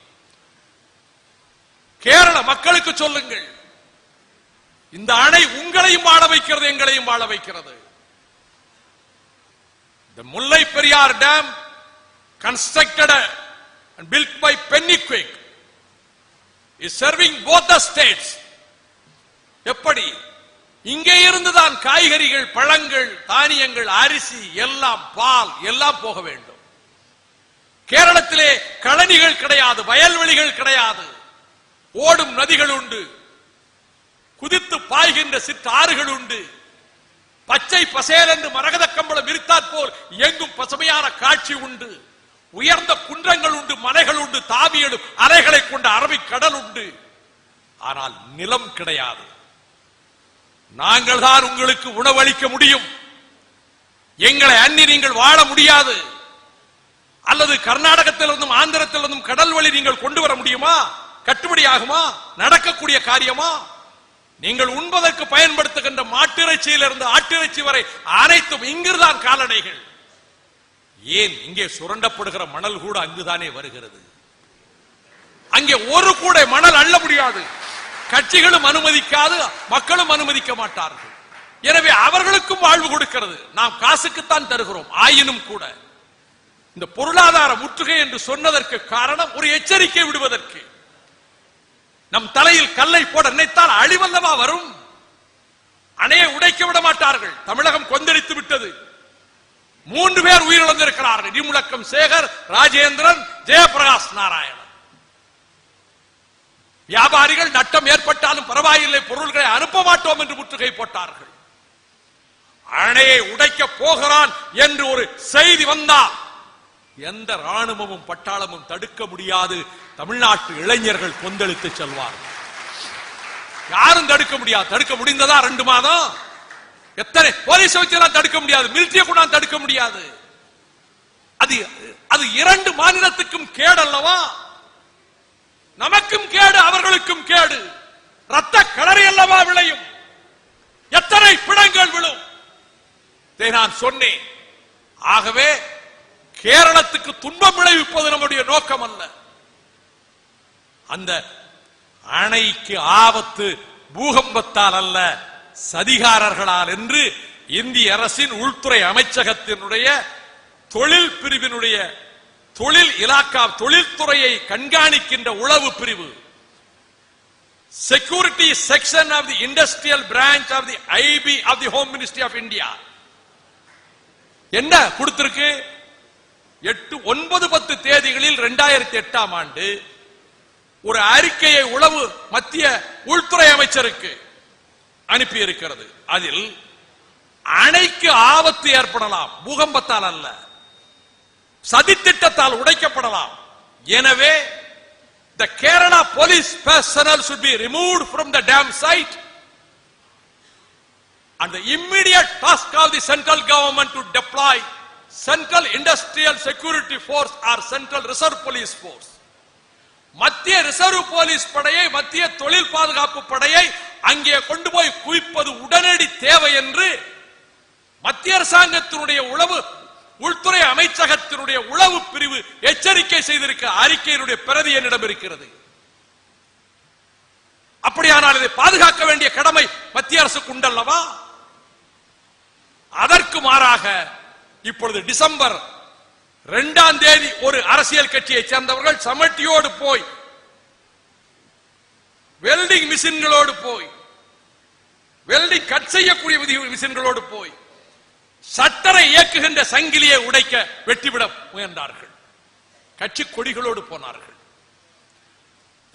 கேரள மக்களுக்கு சொல்லுங்கள், இந்த அணை உங்களையும் வாழ வைக்கிறது, எங்களையும் வாழ வைக்கிறது. The Mullai Periyar Dam constructed and built by Pennyquick is serving both the states. எப்படி? இங்கே இருந்துதான் காய்கறிகள், பழங்கள், தானியங்கள், அரிசி, எல்லாம் பால் எல்லாம் போக வேண்டும். கேரளத்திலே கழனிகள் கிடையாது, வயல்வெளிகள் கிடையாது. ஓடும் நதிகள் உண்டு, குதித்து பாய்கின்ற சிற்றாறுகள் உண்டு. பச்சை பசேல் என்று மரகத கம்பளம் விரித்தாற் போல் எங்கும் பசுமையான காட்சி உண்டு. உயர்ந்த குன்றங்கள் உண்டு, மலைகள் உண்டு, தாவியலும் அலைகளை கொண்ட அரபிக்கடல் உண்டு. ஆனால் நிலம் கிடையாது. நாங்கள் தான் உங்களுக்கு உணவளிக்க முடியும். எங்களை அன்னி நீங்கள் வாழ முடியாது. அல்லது கர்நாடகத்திலிருந்தும் ஆந்திரத்திலிருந்தும் கடல் வழி நீங்கள் கொண்டு வர முடியுமா? கட்டுப்படி ஆகுமா? நடக்கக்கூடிய காரியமா? நீங்கள் உண்பதற்கு பயன்படுத்துகின்ற மாட்டிறைச்சியிலிருந்து ஆட்டிறைச்சி வரை அனைத்தும் இங்குதான் கால்நடைகள். ஏன் இங்கே சுரண்டப்படுகிற மணல் கூட அங்குதானே வருகிறது. அங்கே ஒரு கூடை மணல் அள்ள முடியாது. கட்சிகளும் அனுமதிக்காது, மக்களும் அனுமதிக்க மாட்டார்கள். எனவே அவர்களுக்கும் வாழ்வு கொடுக்கிறது. நாம் காசுக்குத்தான் தருகிறோம். ஆயினும் கூட இந்த பொருளாதார முற்றுகை என்று சொன்னதற்கு காரணம் ஒரு எச்சரிக்கை விடுவதற்கு. நம் தலையில் கல்லை போட நினைத்தால் அழிவல்லவா வரும். அணையை உடைக்க விட மாட்டார்கள். தமிழகம் கொந்தளித்து விட்டது. 3 பேர் உயிரிழந்திருக்கிறார்கள். இடிமுழக்கம் சேகர், ராஜேந்திரன், ஜெயபிரகாஷ் நாராயணன். வியாபாரிகள் நட்டம் ஏற்பட்டாலும் பரவாயில்லை, பொருள்களை அனுப்ப மாட்டோம் என்று முற்றுகை போட்டார்கள். அணையை உடைக்க போகிறான் என்று ஒரு செய்தி வந்தால் எந்த ராணுவமும் பட்டாளமும் தடுக்க முடியாது. தமிழ்நாட்டு இளைஞர்கள் கொந்தளித்து செல்வார்கள். யாரும் தடுக்க முடியாது. தடுக்க முடிந்ததா 2 மாதம்? எத்தனை போலீஸ் வச்செல்லாம் தடுக்க முடியாது. மிலிட்டரியை கூட தடுக்க முடியாது. அது 2 மாநிலத்துக்கும் கேடு அல்லவா? நமக்கும் கேடு, அவர்களுக்கும் கேடு. ரத்த களரி அல்லவா விளையும். எத்தனை பிணங்கள் விழும். இதை நான் சொன்னேன். ஆகவே கேரளத்துக்கு துன்பம் விளைவிப்பது நம்முடைய நோக்கம் அல்ல. அந்த அணைக்கு ஆபத்து பூகம்பத்தால் அல்ல, சதிகாரர்களால் என்று இந்திய அரசின் உள்துறை அமைச்சகத்தினுடைய தொழில் பிரிவினுடைய தொழில் இலாக்கா தொழில்துறையை கண்காணிக்கின்ற உளவு பிரிவு, security section of the industrial branch of the IB of the home ministry of India என்ன கொடுத்திருக்கு? 9-10 தேதிகளில் 2008ஆம் ஆண்டு ஒரு அறிக்கையை உளவு மத்திய உள்துறை அமைச்சருக்கு அனுப்பி இருக்கிறது. அதில் அணைக்கு ஆபத்து ஏற்படலாம், பூகம்பத்தால் அல்ல, சதித்திட்டத்தால் உடைக்கப்படலாம். எனவே the Kerala police personnel should be removed from the dam site and the immediate task of the central government to deploy Central Industrial Security Force or Central Reserve Police Force. மத்திய ரிசர்வ் போலீஸ் படையை, மத்திய தொழில் பாதுகாப்பு படையை அங்கே கொண்டு போய் குவிப்பது உடனடி தேவை என்று மத்திய அரசாங்கத்தினுடைய உள்துறை அமைச்சகத்தினுடைய உளவு பிரிவு எச்சரிக்கை செய்திருக்க அறிக்கையினுடைய பிரதி என்னிடம் இருக்கிறது. அப்படியானால் இதை பாதுகாக்க வேண்டிய கடமை மத்திய அரசுக்கு உண்டல்லவா? அதற்கு மாறாக இப்பொழுது டிசம்பர் 2ஆம் தேதி ஒரு அரசியல் கட்சியை சேர்ந்தவர்கள் சமட்டியோடு போய், வெல்டிங் மிஷின்களோடு போய், வெல்டிங் கட் செய்யக்கூடிய மிஷின்களோடு போய் சட்டரை இயக்குகின்ற சங்கிலியை உடைக்க வெட்டிவிட முயன்றார்கள். கட்சி கொடிகளோடு போனார்கள்.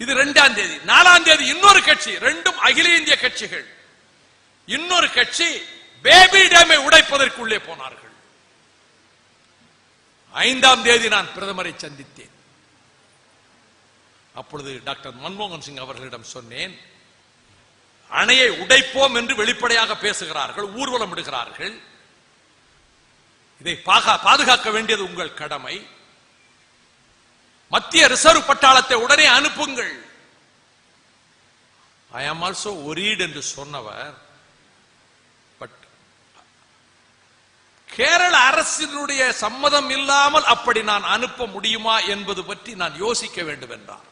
இது 2ஆம் தேதி. 4ஆம் தேதி இன்னொரு கட்சி, 2ம் அகில இந்திய கட்சிகள், இன்னொரு கட்சி பேபி டேமை உடைப்பதற்குள்ளே போனார்கள். 5ஆம் தேதி நான் பிரதமரை சந்தித்தேன். அப்பொழுது டாக்டர் மன்மோகன் சிங் அவர்களிடம் சொன்னேன், அணையை உடைப்போம் என்று வெளிப்படையாக பேசுகிறார்கள், ஊர்வலம் விடுகிறார்கள். இதை பாதுகாக்க வேண்டியது உங்கள் கடமை. மத்திய ரிசர்வ் பட்டாளத்தை உடனே அனுப்புங்கள். ஐ ஆம் ஆல்சோ worried என்று சொன்னவர், பட் கேரள அரசினுடைய சம்மதம் இல்லாமல் அப்படி நான் அனுப்ப முடியுமா என்பது பற்றி நான் யோசிக்க வேண்டும் என்றார்.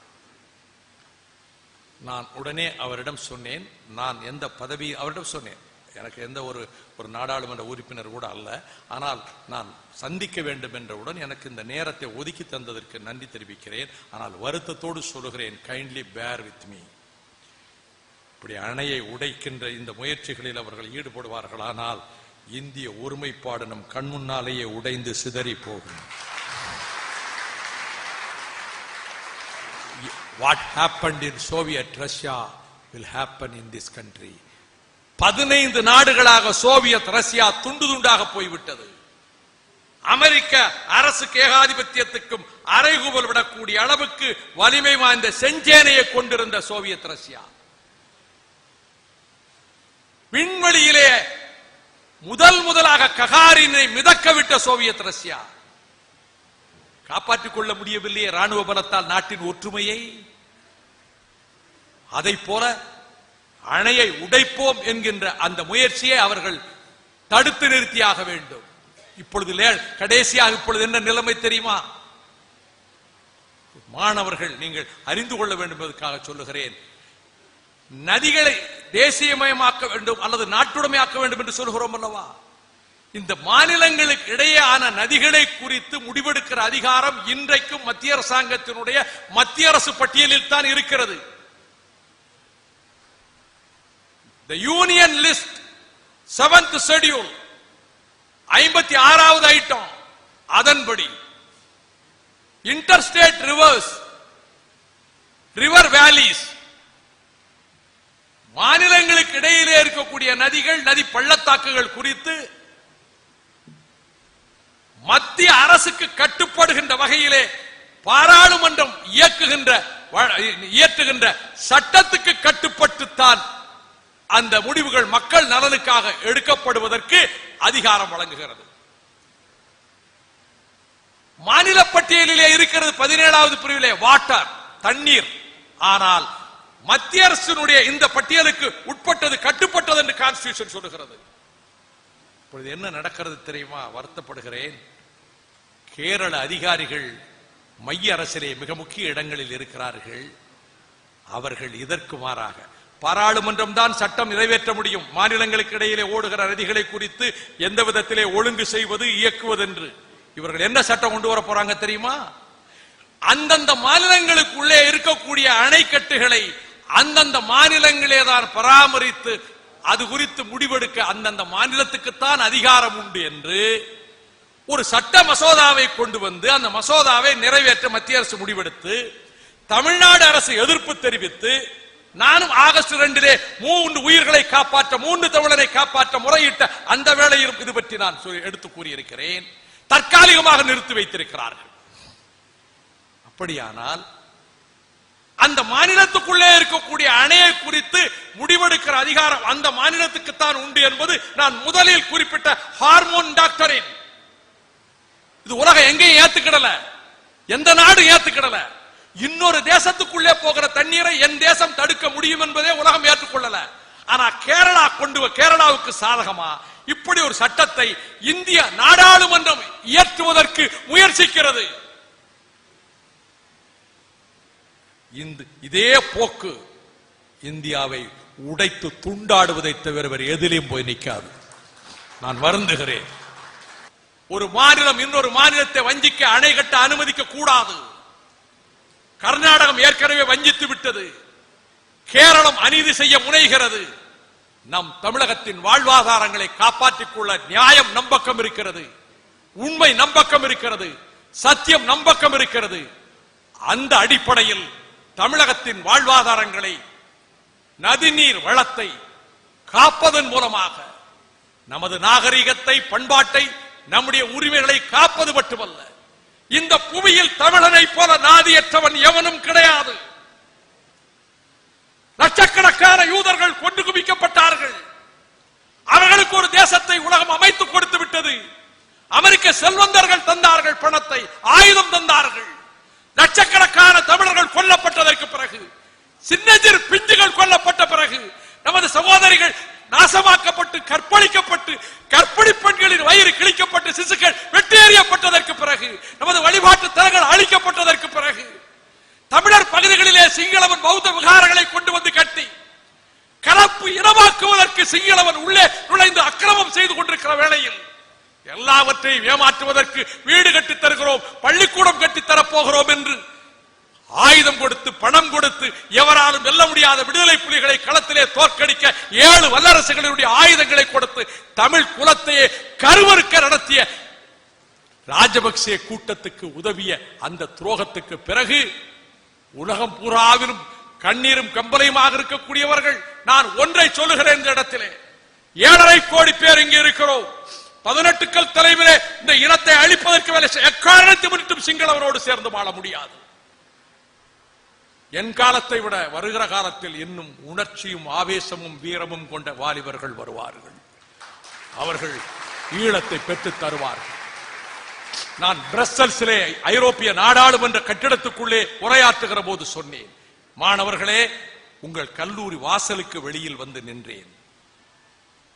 நான் உடனே அவரிடம் சொன்னேன், நான் எந்த பதவி அவரிடம் சொன்னேன், எனக்கு எந்த ஒரு நாடாளுமன்ற உறுப்பினர் கூட அல்ல, ஆனால் நான் சந்திக்க வேண்டும் என்றவுடன் எனக்கு இந்த நேரத்தை ஒதுக்கி தந்ததற்கு நன்றி தெரிவிக்கிறேன். ஆனால் வருத்தத்தோடு சொல்லுகிறேன், கைண்ட்லி பேர் வித் மீ. இப்படி அணையை உடைக்கின்ற இந்த முயற்சிகளில் அவர்கள் ஈடுபடுவார்களானால் இந்திய ஒருமைப்பாடு நம் கண் முன்னாலேயே உடைந்து சிதறி போகும். What happened in Soviet Russia will happen in this country. 15 நாடுகளாக சோவியத் ரஷ்யா துண்டு துண்டாக போய்விட்டது. அமெரிக்க அரசுக்கு ஏகாதிபத்தியத்துக்கும் அறைகூவல் விடக்கூடிய அளவுக்கு வலிமை வாய்ந்த செஞ்சேனையை கொண்டிருந்த சோவியத் ரஷ்யா விண்வெளியிலே முதலாக ககாரினை மிதக்க விட்ட சோவியத் ரஷ்யா காப்பாற்றிக் கொள்ள முடியவில்லையே ராணுவ பலத்தால் நாட்டின் ஒற்றுமையை. அதை போல அணையை உடைப்போம் என்கின்ற அந்த முயற்சியை அவர்கள் தடுத்து நிறுத்தியாக வேண்டும். இப்பொழுது கடைசியாக இப்பொழுது என்ன நிலைமை தெரியுமா? மாணவர்கள் நீங்கள் அறிந்து கொள்ள வேண்டும் என்பதற்காக சொல்லுகிறேன். நதிகளை தேசியமயமாக்க வேண்டும் அல்லது நாட்டுடைமையாக்க வேண்டும் என்று சொல்கிறோம் அல்லவா? இந்த மாநிலங்களுக்கு இடையேயான நதிகளை குறித்து முடிவெடுக்கிற அதிகாரம் இன்றைக்கும் மத்திய அரசாங்கத்தினுடைய மத்திய அரசு பட்டியலில் தான் இருக்கிறது. The Union List 7th Schedule 56வது ஐட்டம், அதன்படி interstate rivers, river valleys, மாநிலங்களுக்கு இடையிலே இருக்கக்கூடிய நதிகள் நதி பள்ளத்தாக்குகள் குறித்து மத்திய அரசுக்கு கட்டுப்படுகின்ற வகையிலே பாராளுமன்றம் இயற்றுகின்ற சட்டத்துக்கு கட்டுப்பட்டுத்தான் அந்த முடிவுகள் மக்கள் நலனுக்காக எடுக்கப்படுவதற்கு அதிகாரம் வழங்குகிறது. மாநில பட்டியலிலே இருக்கிறது 17வது பிரிவிலே வாட்டர், தண்ணீர். ஆனால் மத்திய அரசினுடைய இந்த பட்டியலுக்கு உட்பட்டது, கட்டுப்பட்டது என்று கான்ஸ்டிடியூஷன் சொல்லுகிறது. இப்பொழுது என்ன நடக்கிறது தெரியுமா? வருத்தப்படுகிறேன். கேரள அதிகாரிகள் மைய அரசிலே மிக முக்கிய இடங்களில் இருக்கிறார்கள். அவர்கள் இதற்கு மாறாக பாராளுமன்றம் தான் சட்டம் நிறைவேற்ற முடியும். மாநிலங்களுக்கு இடையிலே ஓடுகிற நதிகளை குறித்து எந்த விதத்திலே ஒழுங்கு செய்வது, இயக்குவது என்று. இவர்கள் என்ன சட்டம் கொண்டு வர போறாங்க தெரியுமா? அந்தந்த மாநிலங்களுக்குள்ளே இருக்கக்கூடிய அணைக்கட்டுகளை அந்தந்த மாநிலங்களே தான் பராமரித்து அது குறித்து முடிவெடுக்க அந்தந்த மாநிலத்துக்குத்தான் அதிகாரம் உண்டு என்று ஒரு சட்ட மசோதாவை கொண்டு வந்து அந்த மசோதாவை நிறைவேற்ற மத்திய அரசு முடிவெடுத்து தமிழ்நாடு அரசு எதிர்ப்பு தெரிவித்து, நானும் ஆகஸ்ட் 2 3 உயிர்களை காப்பாற்ற, 3 தமிழரை காப்பாற்ற முறையிட்ட அந்த வேளையிலும் இது பற்றி நான் எடுத்து கூறியிருக்கிறேன். தற்காலிகமாக நிறுத்தி வைத்திருக்கிறார்கள். அப்படியானால் அந்த மாநிலத்துக்குள்ளே இருக்கக்கூடிய அணையை குறித்து முடிவெடுக்கிற அதிகாரம் அந்த மாநிலத்துக்குத்தான் உண்டு என்பது நான் முதலில் குறிப்பிட்ட ஹார்மோன் டாக்டரின். இது உலகம் எங்கேயும் ஏத்துக்கிடல, எந்த நாடு ஏத்துக்கிடல. இன்னொரு தேசத்துக்குள்ளே போகிற தண்ணீரை என் தேசம் தடுக்க முடியும் என்பதே உலகம் ஏற்றுக்கொள்ளல. ஆனா கேரளாவுக்கு சாதகமா இப்படி ஒரு சட்டத்தை இந்திய நாடாளுமன்றம் இயற்றுவதற்கு முயற்சிக்கிறது. இதே போக்கு இந்தியாவை உடைத்து துண்டாடுவதை தவிர வேறு எதிலையும் போய் நிற்காது. நான் வருந்துகிறேன். ஒரு மாநிலம் இன்னொரு மாநிலத்தை வஞ்சிக்க, அணை கட்ட அனுமதிக்க கூடாது. கர்நாடகம் ஏற்கனவே வஞ்சித்து விட்டது. கேரளம் அநீதி செய்ய முனைகிறது. நம் தமிழகத்தின் வாழ்வாதாரங்களை காப்பாற்றிக் கொள்ள நியாயம் நம்பக்கம் இருக்கிறது, உண்மை நம்பக்கம் இருக்கிறது, சத்தியம் நம்பக்கம் இருக்கிறது. அந்த அடிப்படையில் தமிழகத்தின் வாழ்வாதாரங்களை, நதிநீர் வளத்தை காப்பதன் மூலமாக நமது நாகரிகத்தை, பண்பாட்டை, நம்முடைய உரிமைகளை காப்பது மட்டுமல்ல, இந்த புவியில் தமிழனை போல நாதியற்றவன் எவனும் கிடையாது. லட்சக்கணக்கான யூதர்கள் கொண்டு குவிக்கப்பட்டார்கள். அவர்களுக்கு ஒரு தேசத்தை உலகம் அமைத்து கொடுத்து விட்டது. அமெரிக்க செல்வந்தர்கள் தந்தார்கள் பணத்தை, ஆயுதம் தந்தார்கள். லட்சக்கணக்கான தமிழர்கள் கொல்லப்பட்டதற்கு பிறகு, சின்னஞ்சிறு பிஞ்சுகள் கொல்லப்பட்ட பிறகு, நமது சகோதரிகள் நாசமாக்கப்பட்டு, கற்பழிக்கப்பட்டு, கர்ப்பிணி பெண்களின் வயிறு கிழிக்கப்பட்டு, சிசுக்கள் வெட்டேறியப்பட்டதற்கு பிறகு, நமது வழிபாட்டு தலங்கள் அழிக்கப்பட்டதற்கு பிறகு, தமிழர் பகுதிகளிலே சிங்களவன் பௌத்த விகாரங்களை கொண்டு வந்து கட்டி கலப்பு இனமாக்குவதற்கு சிங்களவன் உள்ளே நுழைந்து அக்கிரமம் செய்து கொண்டிருக்கிற வேளையில் எல்லாவற்றையும் ஏமாற்றுவதற்கு வீடு கட்டித் தருகிறோம், பள்ளிக்கூடம் கட்டித் தரப்போகிறோம் என்று ஆயுதம் கொடுத்து, பணம் கொடுத்து, எவராலும் வெல்ல முடியாத விடுதலை புலிகளை களத்திலே தோற்கடிக்க 7 வல்லரசுகளுடைய ஆயுதங்களை கொடுத்து தமிழ் குலத்தையே கருவறுக்க நடத்திய ராஜபக்சே கூட்டத்துக்கு உதவிய அந்த துரோகத்துக்கு பிறகு உலகம் பூராவிலும் கண்ணீரும் கம்பலையுமாக இருக்கக்கூடியவர்கள். நான் ஒன்றை சொல்லுகிறேன், இந்த இடத்திலே 7.5 கோடி பேர் இங்கே இருக்கிறோம். 18 கல் தலைவரே இந்த இனத்தை அழிப்பதற்கு வேலை எக்காரணத்தை முன்னிட்டும் சிங்களவரோடு சேர்ந்து வாழ முடியாது. என் காலத்தை விட வருகிற காலத்தில் இன்னும் உணர்ச்சியும் ஆவேசமும் வீரமும் கொண்ட வாலிபர்கள் வருவார்கள். அவர்கள் ஈழத்தை பெற்றுத் தருவார்கள். நான் பிரசல்ஸிலே ஐரோப்பிய நாடாளுமன்ற கட்டிடத்துக்குள்ளே உரையாற்றுகிற போது சொன்னேன், மாணவர்களே, உங்கள் கல்லூரி வாசலுக்கு வெளியில் வந்து நின்றேன்.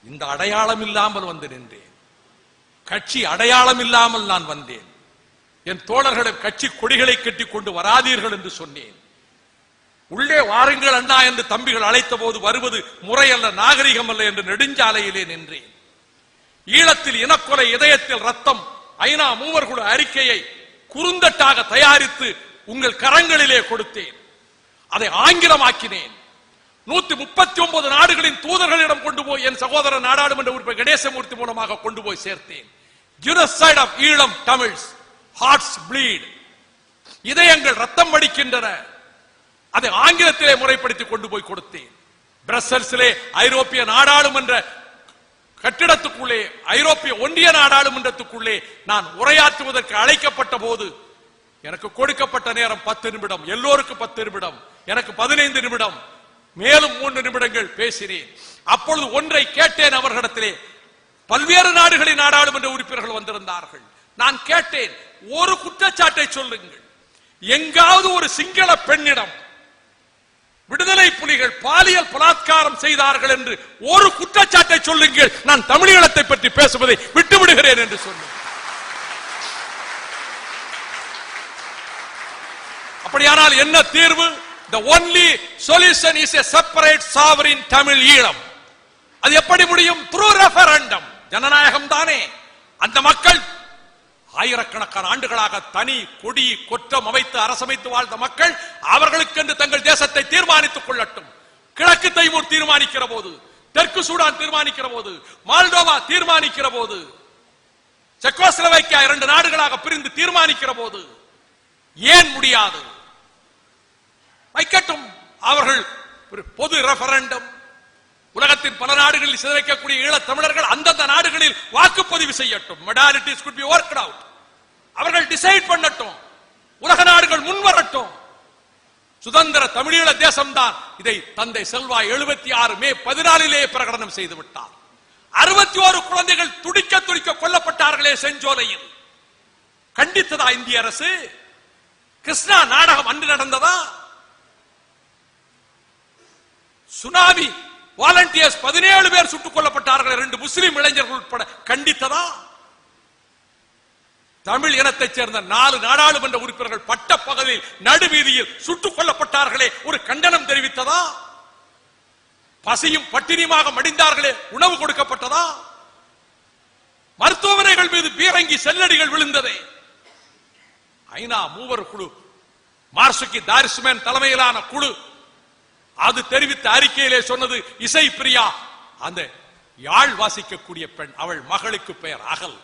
இந்த அடையாளம் இல்லாமல் வந்து நின்றேன். கட்சி அடையாளம் இல்லாமல் நான் வந்தேன். என் தோழர்களிடம் கட்சி கொடிகளை கட்டி கொண்டு வராதீர்கள் என்று சொன்னேன். உள்ளே வாருங்கள் அண்ணா என்று தம்பிகள் அழைத்த போது வருவது முறையல்ல, நாகரிகம் அல்ல என்று நெடுஞ்சாலையிலே நின்றேன். ஈழத்தில் இனக்கொலை, இதயத்தில் ரத்தம் ஐநா மூவர் குழு அறிக்கையை குறுந்தட்டாக தயாரித்து உங்கள் கரங்களிலே கொடுத்தேன். அதை ஆங்கிலமாக்கினேன். 139 நாடுகளின் தூதர்களிடம் கொண்டு போய் என் சகோதர நாடாளுமன்ற உறுப்பினர் கணேசமூர்த்தி மூலமாக கொண்டு போய் சேர்த்தேன். Genocide of Eelam Tamils, hearts bleed, இதயங்கள் ரத்தம் வடிக்கின்றன. அதை ஆங்கிலத்திலே முறைப்படுத்தி கொண்டு போய் கொடுத்தேன். பிரசல்ஸிலே ஐரோப்பிய நாடாளுமன்ற கட்டிடத்துக்குள்ளே, ஐரோப்பிய ஒன்றிய நாடாளுமன்றத்துக்குள்ளே நான் உரையாற்றுவதற்கு அழைக்கப்பட்ட போது எனக்கு கொடுக்கப்பட்ட நேரம் 10 நிமிடம், எல்லோருக்கும் 10 நிமிடம், எனக்கு 15 நிமிடம், மேலும் 3 நிமிடங்கள் பேசினேன். அப்பொழுது ஒன்றை கேட்டேன் அவர்களிடத்திலே. பல்வேறு நாடுகளின் நாடாளுமன்ற உறுப்பினர்கள் வந்திருந்தார்கள். நான் கேட்டேன், ஒரு குற்றச்சாட்டை சொல்லுங்கள், எங்காவது ஒரு சிங்கள பெண்ணிடம் விடுதலை புலிகள் பாலியல் பலாத்காரம் செய்தார்கள் என்று ஒரு குற்றச்சாட்டை சொல்லுங்கள், நான் தமிழீழத்தை பற்றி பேசுவதை விட்டுவிடுகிறேன் என்று சொன்னேன். அப்படியானால் என்ன தீர்வு? The only solution is a separate sovereign Tamil Eelam. அது எப்படி முடியும்? Through referendum. ஜனநாயகம் தானே. அந்த மக்கள் ஆயிரக்கணக்கான ஆண்டுகளாக தனி கொடி கொற்றம் அமைத்து அரசமைத்து வாழ்ந்த மக்கள் அவர்களுக்கென்று தங்கள் தேசத்தை தீர்மானித்துக் கொள்ளட்டும். கிழக்கு தைமூர் தீர்மானிக்கிற போது, தெற்கு சூடான் தீர்மானிக்கிற போது, மால்டோவா தீர்மானிக்கிற போது, செக்கோஸ்லோவேக்கியா 2 நாடுகளாக பிரிந்து தீர்மானிக்கிற போது ஏன் முடியாது? வைக்கட்டும் அவர்கள் பொது ரெஃபரண்டம். உலகத்தின் பல நாடுகளில் சிதைக்கக்கூடிய ஈழத் தமிழர்கள் அந்தந்த நாடுகளில் வாக்குப்பதிவு செய்யட்டும். modalities could be worked out. அவர்கள் டிசைட் பண்ணட்டும். உலக நாடுகள் முன்வரட்டும். சுதந்திர தமிழீழ தேசம்தான் இதை தந்தை செல்வா 76 மே 14 பிரகடனம் செய்து விட்டார். 61 குழந்தைகள் துடிக்க துடிக்க கொல்லப்பட்டார்களே செஞ்சோலையில். கண்டித்ததா இந்திய அரசு? கிருஷ்ணா நாடகம் அன்று நடந்ததா? சுனாமி வாலண்டியர்ஸ் 17 பேர் சுட்டுக் கொல்லப்பட்டார்கள், 2 முஸ்லிம் இளைஞர்கள் உட்பட. கண்டித்ததா? தமிழ் இனத்தைச் சேர்ந்த 4 நாடாளுமன்ற உறுப்பினர்கள் பட்ட பகலில் நடுவீதியில் சுட்டுக் கொல்லப்பட்டார்களே, ஒரு கண்டனம் தெரிவித்ததா? பசியும் பட்டினியுமாக மடிந்தார்களே, உணவு கொடுக்கப்பட்டதா? மருத்துவமனைகள் மீது பீரங்கி செல்லடிகள் விழுந்ததே. ஐநா மூவர் குழு, மார்சுகி தாரிஸ்மேன் தலைமையிலான குழு அது தெரிவித்த அறிக்கையிலே சொன்னது, இசை பிரியா அந்த யாழ் வாசிக்கக்கூடிய பெண், அவள் மகளுக்கு பெயர் அகல்.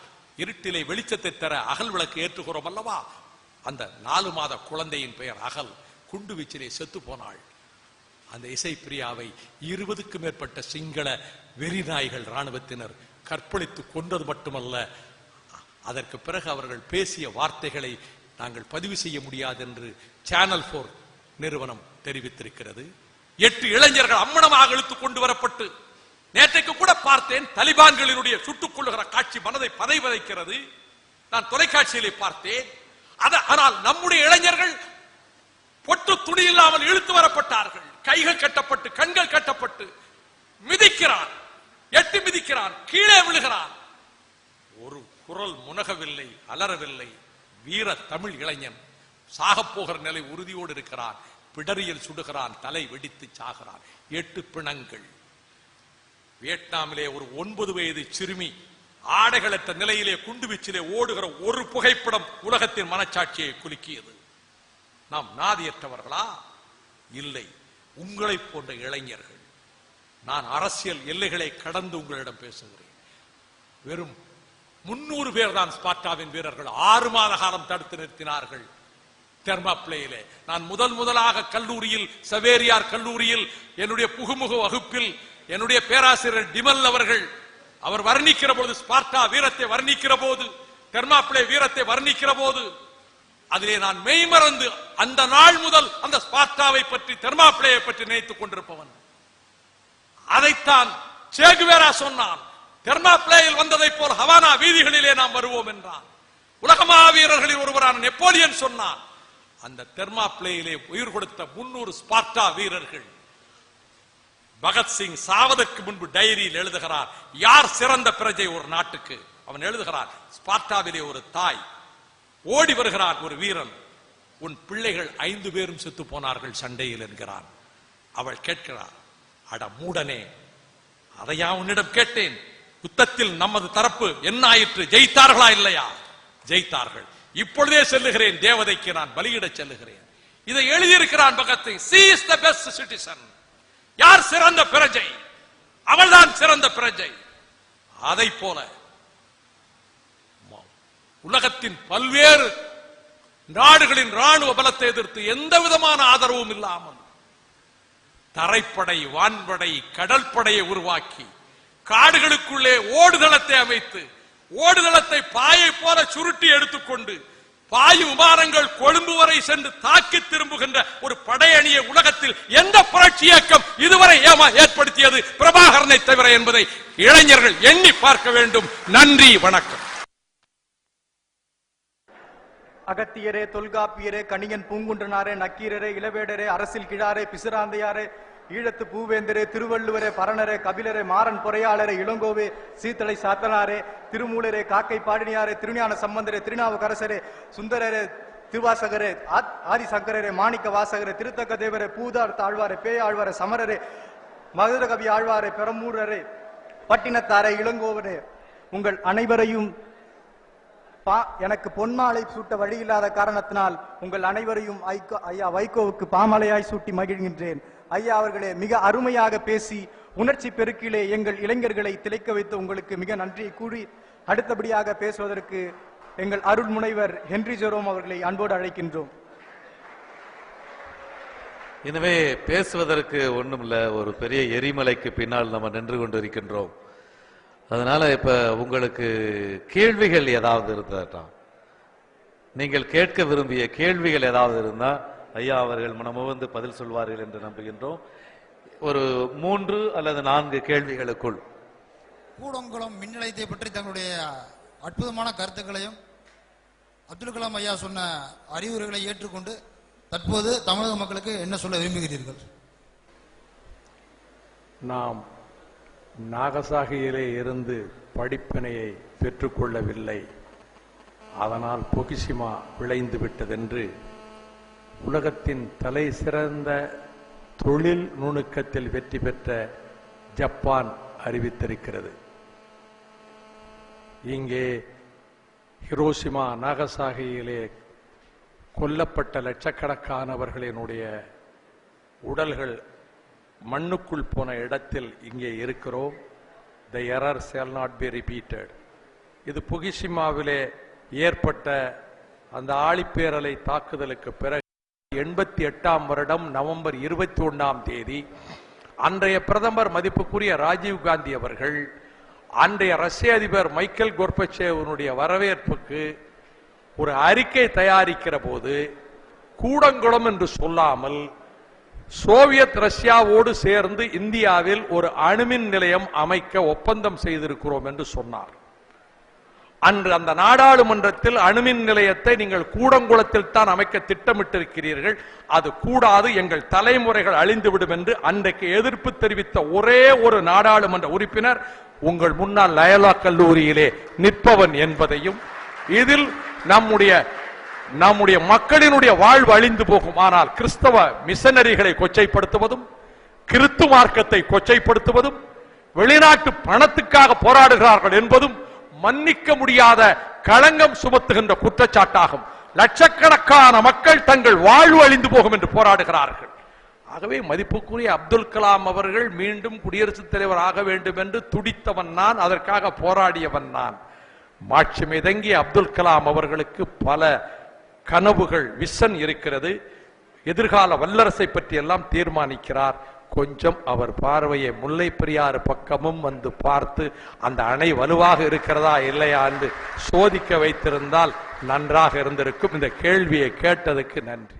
இருட்டிலே வெளிச்சத்தை தர அகல் விளக்கு ஏற்றுகிறோம் அல்லவா? அந்த 4 மாத குழந்தையின் பெயர் அகல். குண்டு வீச்சிலே செத்து போனாள். அந்த இசை பிரியாவை 20க்கும் மேற்பட்ட சிங்கள வெறிநாய்கள் ராணுவத்தினர் கற்பழித்து கொன்றது மட்டுமல்ல, அதற்கு பிறகு அவர்கள் பேசிய வார்த்தைகளை நாங்கள் பதிவு செய்ய முடியாது என்று சேனல் 4 நிறுவனம் தெரிவித்திருக்கிறது. 8 இளைஞர்கள் அம்மனமாக இழுத்துக் கொண்டு வரப்பட்டு, நேற்றைக்கு கூட பார்த்தேன், தலிபான்களினுடைய சுட்டுக் கொள்ளுகிற காட்சி மனதை பதைவதைக்கிறது. நான் தொலைக்காட்சியிலே பார்த்தேன். ஆனால் நம்முடைய இளைஞர்கள் பொட்டு துணி இல்லாமல் இழுத்து வரப்பட்டார்கள். கைகள் கட்டப்பட்டு, கண்கள் கட்டப்பட்டு, மிதிக்கிறான், எட்டி மிதிக்கிறான், கீழே விழுகிறான். ஒரு குரல் முனகவில்லை, அலறவில்லை. வீர தமிழ் இளைஞன் சாகப் போகிற நிலை உறுதியோடு இருக்கிறான். பிடரியில் சுடுகிறான், தலை வெடித்து சாகிறான். 8 பிணங்கள். வியட்நாமிலே ஒரு 9 வயது சிறுமி ஆடைகளற்ற நிலையிலே குண்டுவீச்சிலே ஓடுகிற ஒரு புகைப்படம் உலகத்தின் மனச்சாட்சியை குலுக்கியது. நாம் நாதியற்றவர்களா? இல்லை. உங்களை போன்ற இளைஞர்கள். நான் அரசியல் எல்லைகளை கடந்து உங்களிடம் பேசுகிறேன். வெறும் 300 பேர் தான் ஸ்பார்ட்டாவின் வீரர்கள் 6 மாத காலம் தடுத்து நிறுத்தினார்கள் தெர்மாப்ளேயிலே. நான் முதலாக கல்லூரியில், சவேரியார் கல்லூரியில் என்னுடைய புகுமுக வகுப்பில் என்னுடைய பேராசிரியர் டிமல் அவர்கள் அவர் வர்ணிக்கிற போது, ஸ்பார்ட்டா வீரத்தை வர்ணிக்கிற போது, தெர்மாப்ளே வீரத்தை வர்ணிக்கிற போது, அதிலே நான் மெய்மறந்து அந்த நாள் முதல் அந்த ஸ்பார்ட்டாவை பற்றி, தெர்மாப்ளேயை பற்றி நினைத்துக் கொண்டிருப்பவன். அதைத்தான் சேகுவேரா சொன்னான். தெர்மாப்ளேயில் வந்ததை போல் ஹவானா வீதிகளிலே நாம் வருவோம் என்றான். உலக மாவீரர்களில் ஒருவரான நெப்போலியன் சொன்னார், அந்த தெர்மா பிளேயிலே உயிர் கொடுத்த 300 ஸ்பார்ட்டா வீரர்கள். பகத்சிங் சாவதற்கு முன்பு டைரியில் எழுதுகிறார், யார் சிறந்த பிரஜை ஒரு நாட்டுக்கு. அவன் எழுதுகிறார், ஸ்பார்ட்டாவிலே ஒரு தாய் ஓடி வருகிறார், ஒரு வீரன், உன் பிள்ளைகள் 5 பேரும் செத்து போனார்கள் சண்டையில் என்கிறான். அவள் கேட்கிறார், அட மூடனே, அதையா உன்னிடம் கேட்டேன், யுத்தத்தில் நமது தரப்பு என்ன ஆயிற்று, ஜெயித்தார்களா இல்லையா? ஜெயித்தார்கள். இப்பொழுதே செல்லுகிறேன், தேவதைக்கு நான் பலியிட செல்லுகிறேன். இதை எழுதியிருக்கிறான் Bhagat Singh. She is the best citizen. யார் சிறந்த பிரஜை? அவள்தான் சிறந்த பிரஜை. அதை போல உலகத்தின் பல்வேறு நாடுகளின் ராணுவ பலத்தை எதிர்த்து எந்த விதமான ஆதரவும் இல்லாமல் தரைப்படை, வான்படை, கடல் படையை உருவாக்கி காடுகளுக்குள்ளே ஓடுதளத்தை அமைத்து ஓடுதளத்தை பாயை போல சுருட்டி எடுத்துக்கொண்டு பாயும் விமானங்கள் கொழும்பு வரை சென்று தாக்கி திரும்புகின்ற ஒரு படையணியை உலகத்தில் எந்த புரட்சி இயக்கம் இதுவரை ஏற்படுத்தியது பிரபாகரனை தவிர என்பதை இளைஞர்கள் எண்ணி பார்க்க வேண்டும். நன்றி, வணக்கம். அகத்தியரே, தொல்காப்பியரே, கணியன் பூங்குன்றனாரே, நக்கீரரே, இளவேடரே, அரசில் கிழாரே, பிசிராந்தையாரே, ஈழத்து பூவேந்தரே, திருவள்ளுவரே, பரணரே, கபிலரே, மாறன் பொறையாளரே, இளங்கோவே, சீத்தலை சாத்தனாரே, திருமூலரே, காக்கை பாடினியாரே, திருஞான சம்பந்தரே, திருநாவுக்கரசரே, சுந்தரரே, திருவாசகரே, ஆதிசங்கரே, மாணிக்க வாசகரே, திருத்தக்க தேவரே, பூதார் தாழ்வாரே, பேயாழ்வாரே, சமரரே, மதுர கவி ஆழ்வாரே, பெரம்பூரரே, பட்டினத்தாரே, இளங்கோவரே, உங்கள் அனைவரையும் எனக்கு பொன்மாலை சூட்ட வழி இல்லாத காரணத்தினால் உங்கள் அனைவரையும் ஐயா வைகோவுக்கு பாமாலையாய் சூட்டி மகிழ்கின்றேன். ஐயா அவர்களே, மிக அருமையாக பேசி உணர்ச்சி பெருக்கிலே எங்கள் இளைஞர்களை திளைக்க வைத்து உங்களுக்கு மிக நன்றியை கூறி அடுத்தபடியாக பேசுவதற்கு எங்கள் அருள் முனைவர் ஹென்றி ஜெரோம் அவர்களை அன்போடு அழைக்கின்றோம். எனவே பேசுவதற்கு ஒண்ணுமில்ல, ஒரு பெரிய எரிமலைக்கு பின்னால் நம்ம நின்று கொண்டிருக்கின்றோம். அதனால இப்ப உங்களுக்கு கேள்விகள் ஏதாவது இருந்தா, நீங்கள் கேட்க விரும்பிய கேள்விகள் ஏதாவது இருந்தா ஐயா அவர்கள் மனமுவந்து பதில் சொல்வார்கள் என்று நம்புகின்றோம். ஒரு 3 அல்லது 4 கேள்விகளுக்குள் கூடங்குளம் மின் நிலையத்தை பற்றி தங்களுடைய அற்புதமான கருத்துக்களையும் அப்துல் கலாம் ஐயா சொன்ன அறிவுரைகளை ஏற்றுக்கொண்டு தற்போது தமிழக மக்களுக்கு என்ன சொல்ல விரும்புகிறீர்கள்? நாம் நாகசாகியிலே இருந்து படிப்பினையை பெற்றுக்கொள்ளவில்லை, அதனால் பொகிஷிமா விளைந்து விட்டதென்று உலகத்தின் தலை சிறந்த தொழில் நுணுக்கத்தில் வெற்றி பெற்ற ஜப்பான் அறிவித்திருக்கிறது. இங்கே ஹிரோஷிமா நாகசாகியிலே கொல்லப்பட்ட லட்சக்கணக்கானவர்களினுடைய உடல்கள் மண்ணுக்குள் போன இடத்தில் இங்கே இருக்கிறோம். The error shall not be repeated. இது புகிஷிமாவிலே ஏற்பட்ட அந்த ஆழிப்பேரலை தாக்குதலுக்கு பிறகு 88ஆம் வருடம் நவம்பர் 21ஆம் தேதி அன்றைய பிரதமர் மதிப்புக்குரிய ராஜீவ் காந்தி அவர்கள் அன்றைய ரஷ்ய அதிபர் மைக்கேல் கோர்பச்சேவனுடைய வரவேற்புக்கு ஒரு அறிக்கை தயாரிக்கிற போது கூடங்குளம் என்று சொல்லாமல் சோவியத் ரஷ்யாவோடு சேர்ந்து இந்தியாவில் ஒரு அணுமின் நிலையம் அமைக்க ஒப்பந்தம் செய்திருக்கிறோம் என்று சொன்னார். அன்று அந்த நாடாளுமன்றத்தில் அணுமின் நிலையத்தை நீங்கள் கூடங்குளத்தில் தான் அமைக்க திட்டமிட்டிருக்கிறீர்கள், அது கூடாது, எங்கள் தலைமுறைகள் அழிந்துவிடும் என்று அன்றைக்கு எதிர்ப்பு தெரிவித்த ஒரே ஒரு நாடாளுமன்ற உறுப்பினர் உங்கள் முன்னால் லயோலா கல்லூரியிலே நிற்பவன் என்பதையும், இதில் நம்முடைய மக்களினுடைய வாழ்வு அழிந்து போகும், ஆனால் கிறிஸ்தவ மிஷனரிகளை கொச்சைப்படுத்துவதும் கிறிஸ்து மார்க்கத்தை கொச்சைப்படுத்துவதும் வெளிநாட்டு பணத்துக்காக போராடுகிறார்கள் என்பதும் மன்னிக்க முடியாத களங்கம் சுமத்துகின்ற குற்றச்சாட்டாகும். லட்சக்கணக்கான மக்கள் தங்கள் வாழ்வு அழிந்து போகும் என்று போராடுகிறார்கள். ஆகவே மதிப்புக்குரிய அப்துல் கலாம் அவர்கள் மீண்டும் குடியரசுத் தலைவர் ஆக வேண்டும் என்று துடித்தவன் நான், அதற்காக போராடியவன் நான். மாட்சி மிதங்கிய அப்துல் கலாம் அவர்களுக்கு பல கனவுகள், விஷன் இருக்கிறது. எதிர்கால வல்லரசை பற்றி எல்லாம் தீர்மானிக்கிறார். கொஞ்சம் அவர் பார்வையை முல்லை பெரியாறு பக்கமும் வந்து பார்த்து அந்த அணை வலுவாக இருக்கிறதா இல்லையா என்று சோதிக்க வைத்திருந்தால் நன்றாக இருந்திருக்கும். இந்த கேள்வியை கேட்டதுக்கு நன்றி.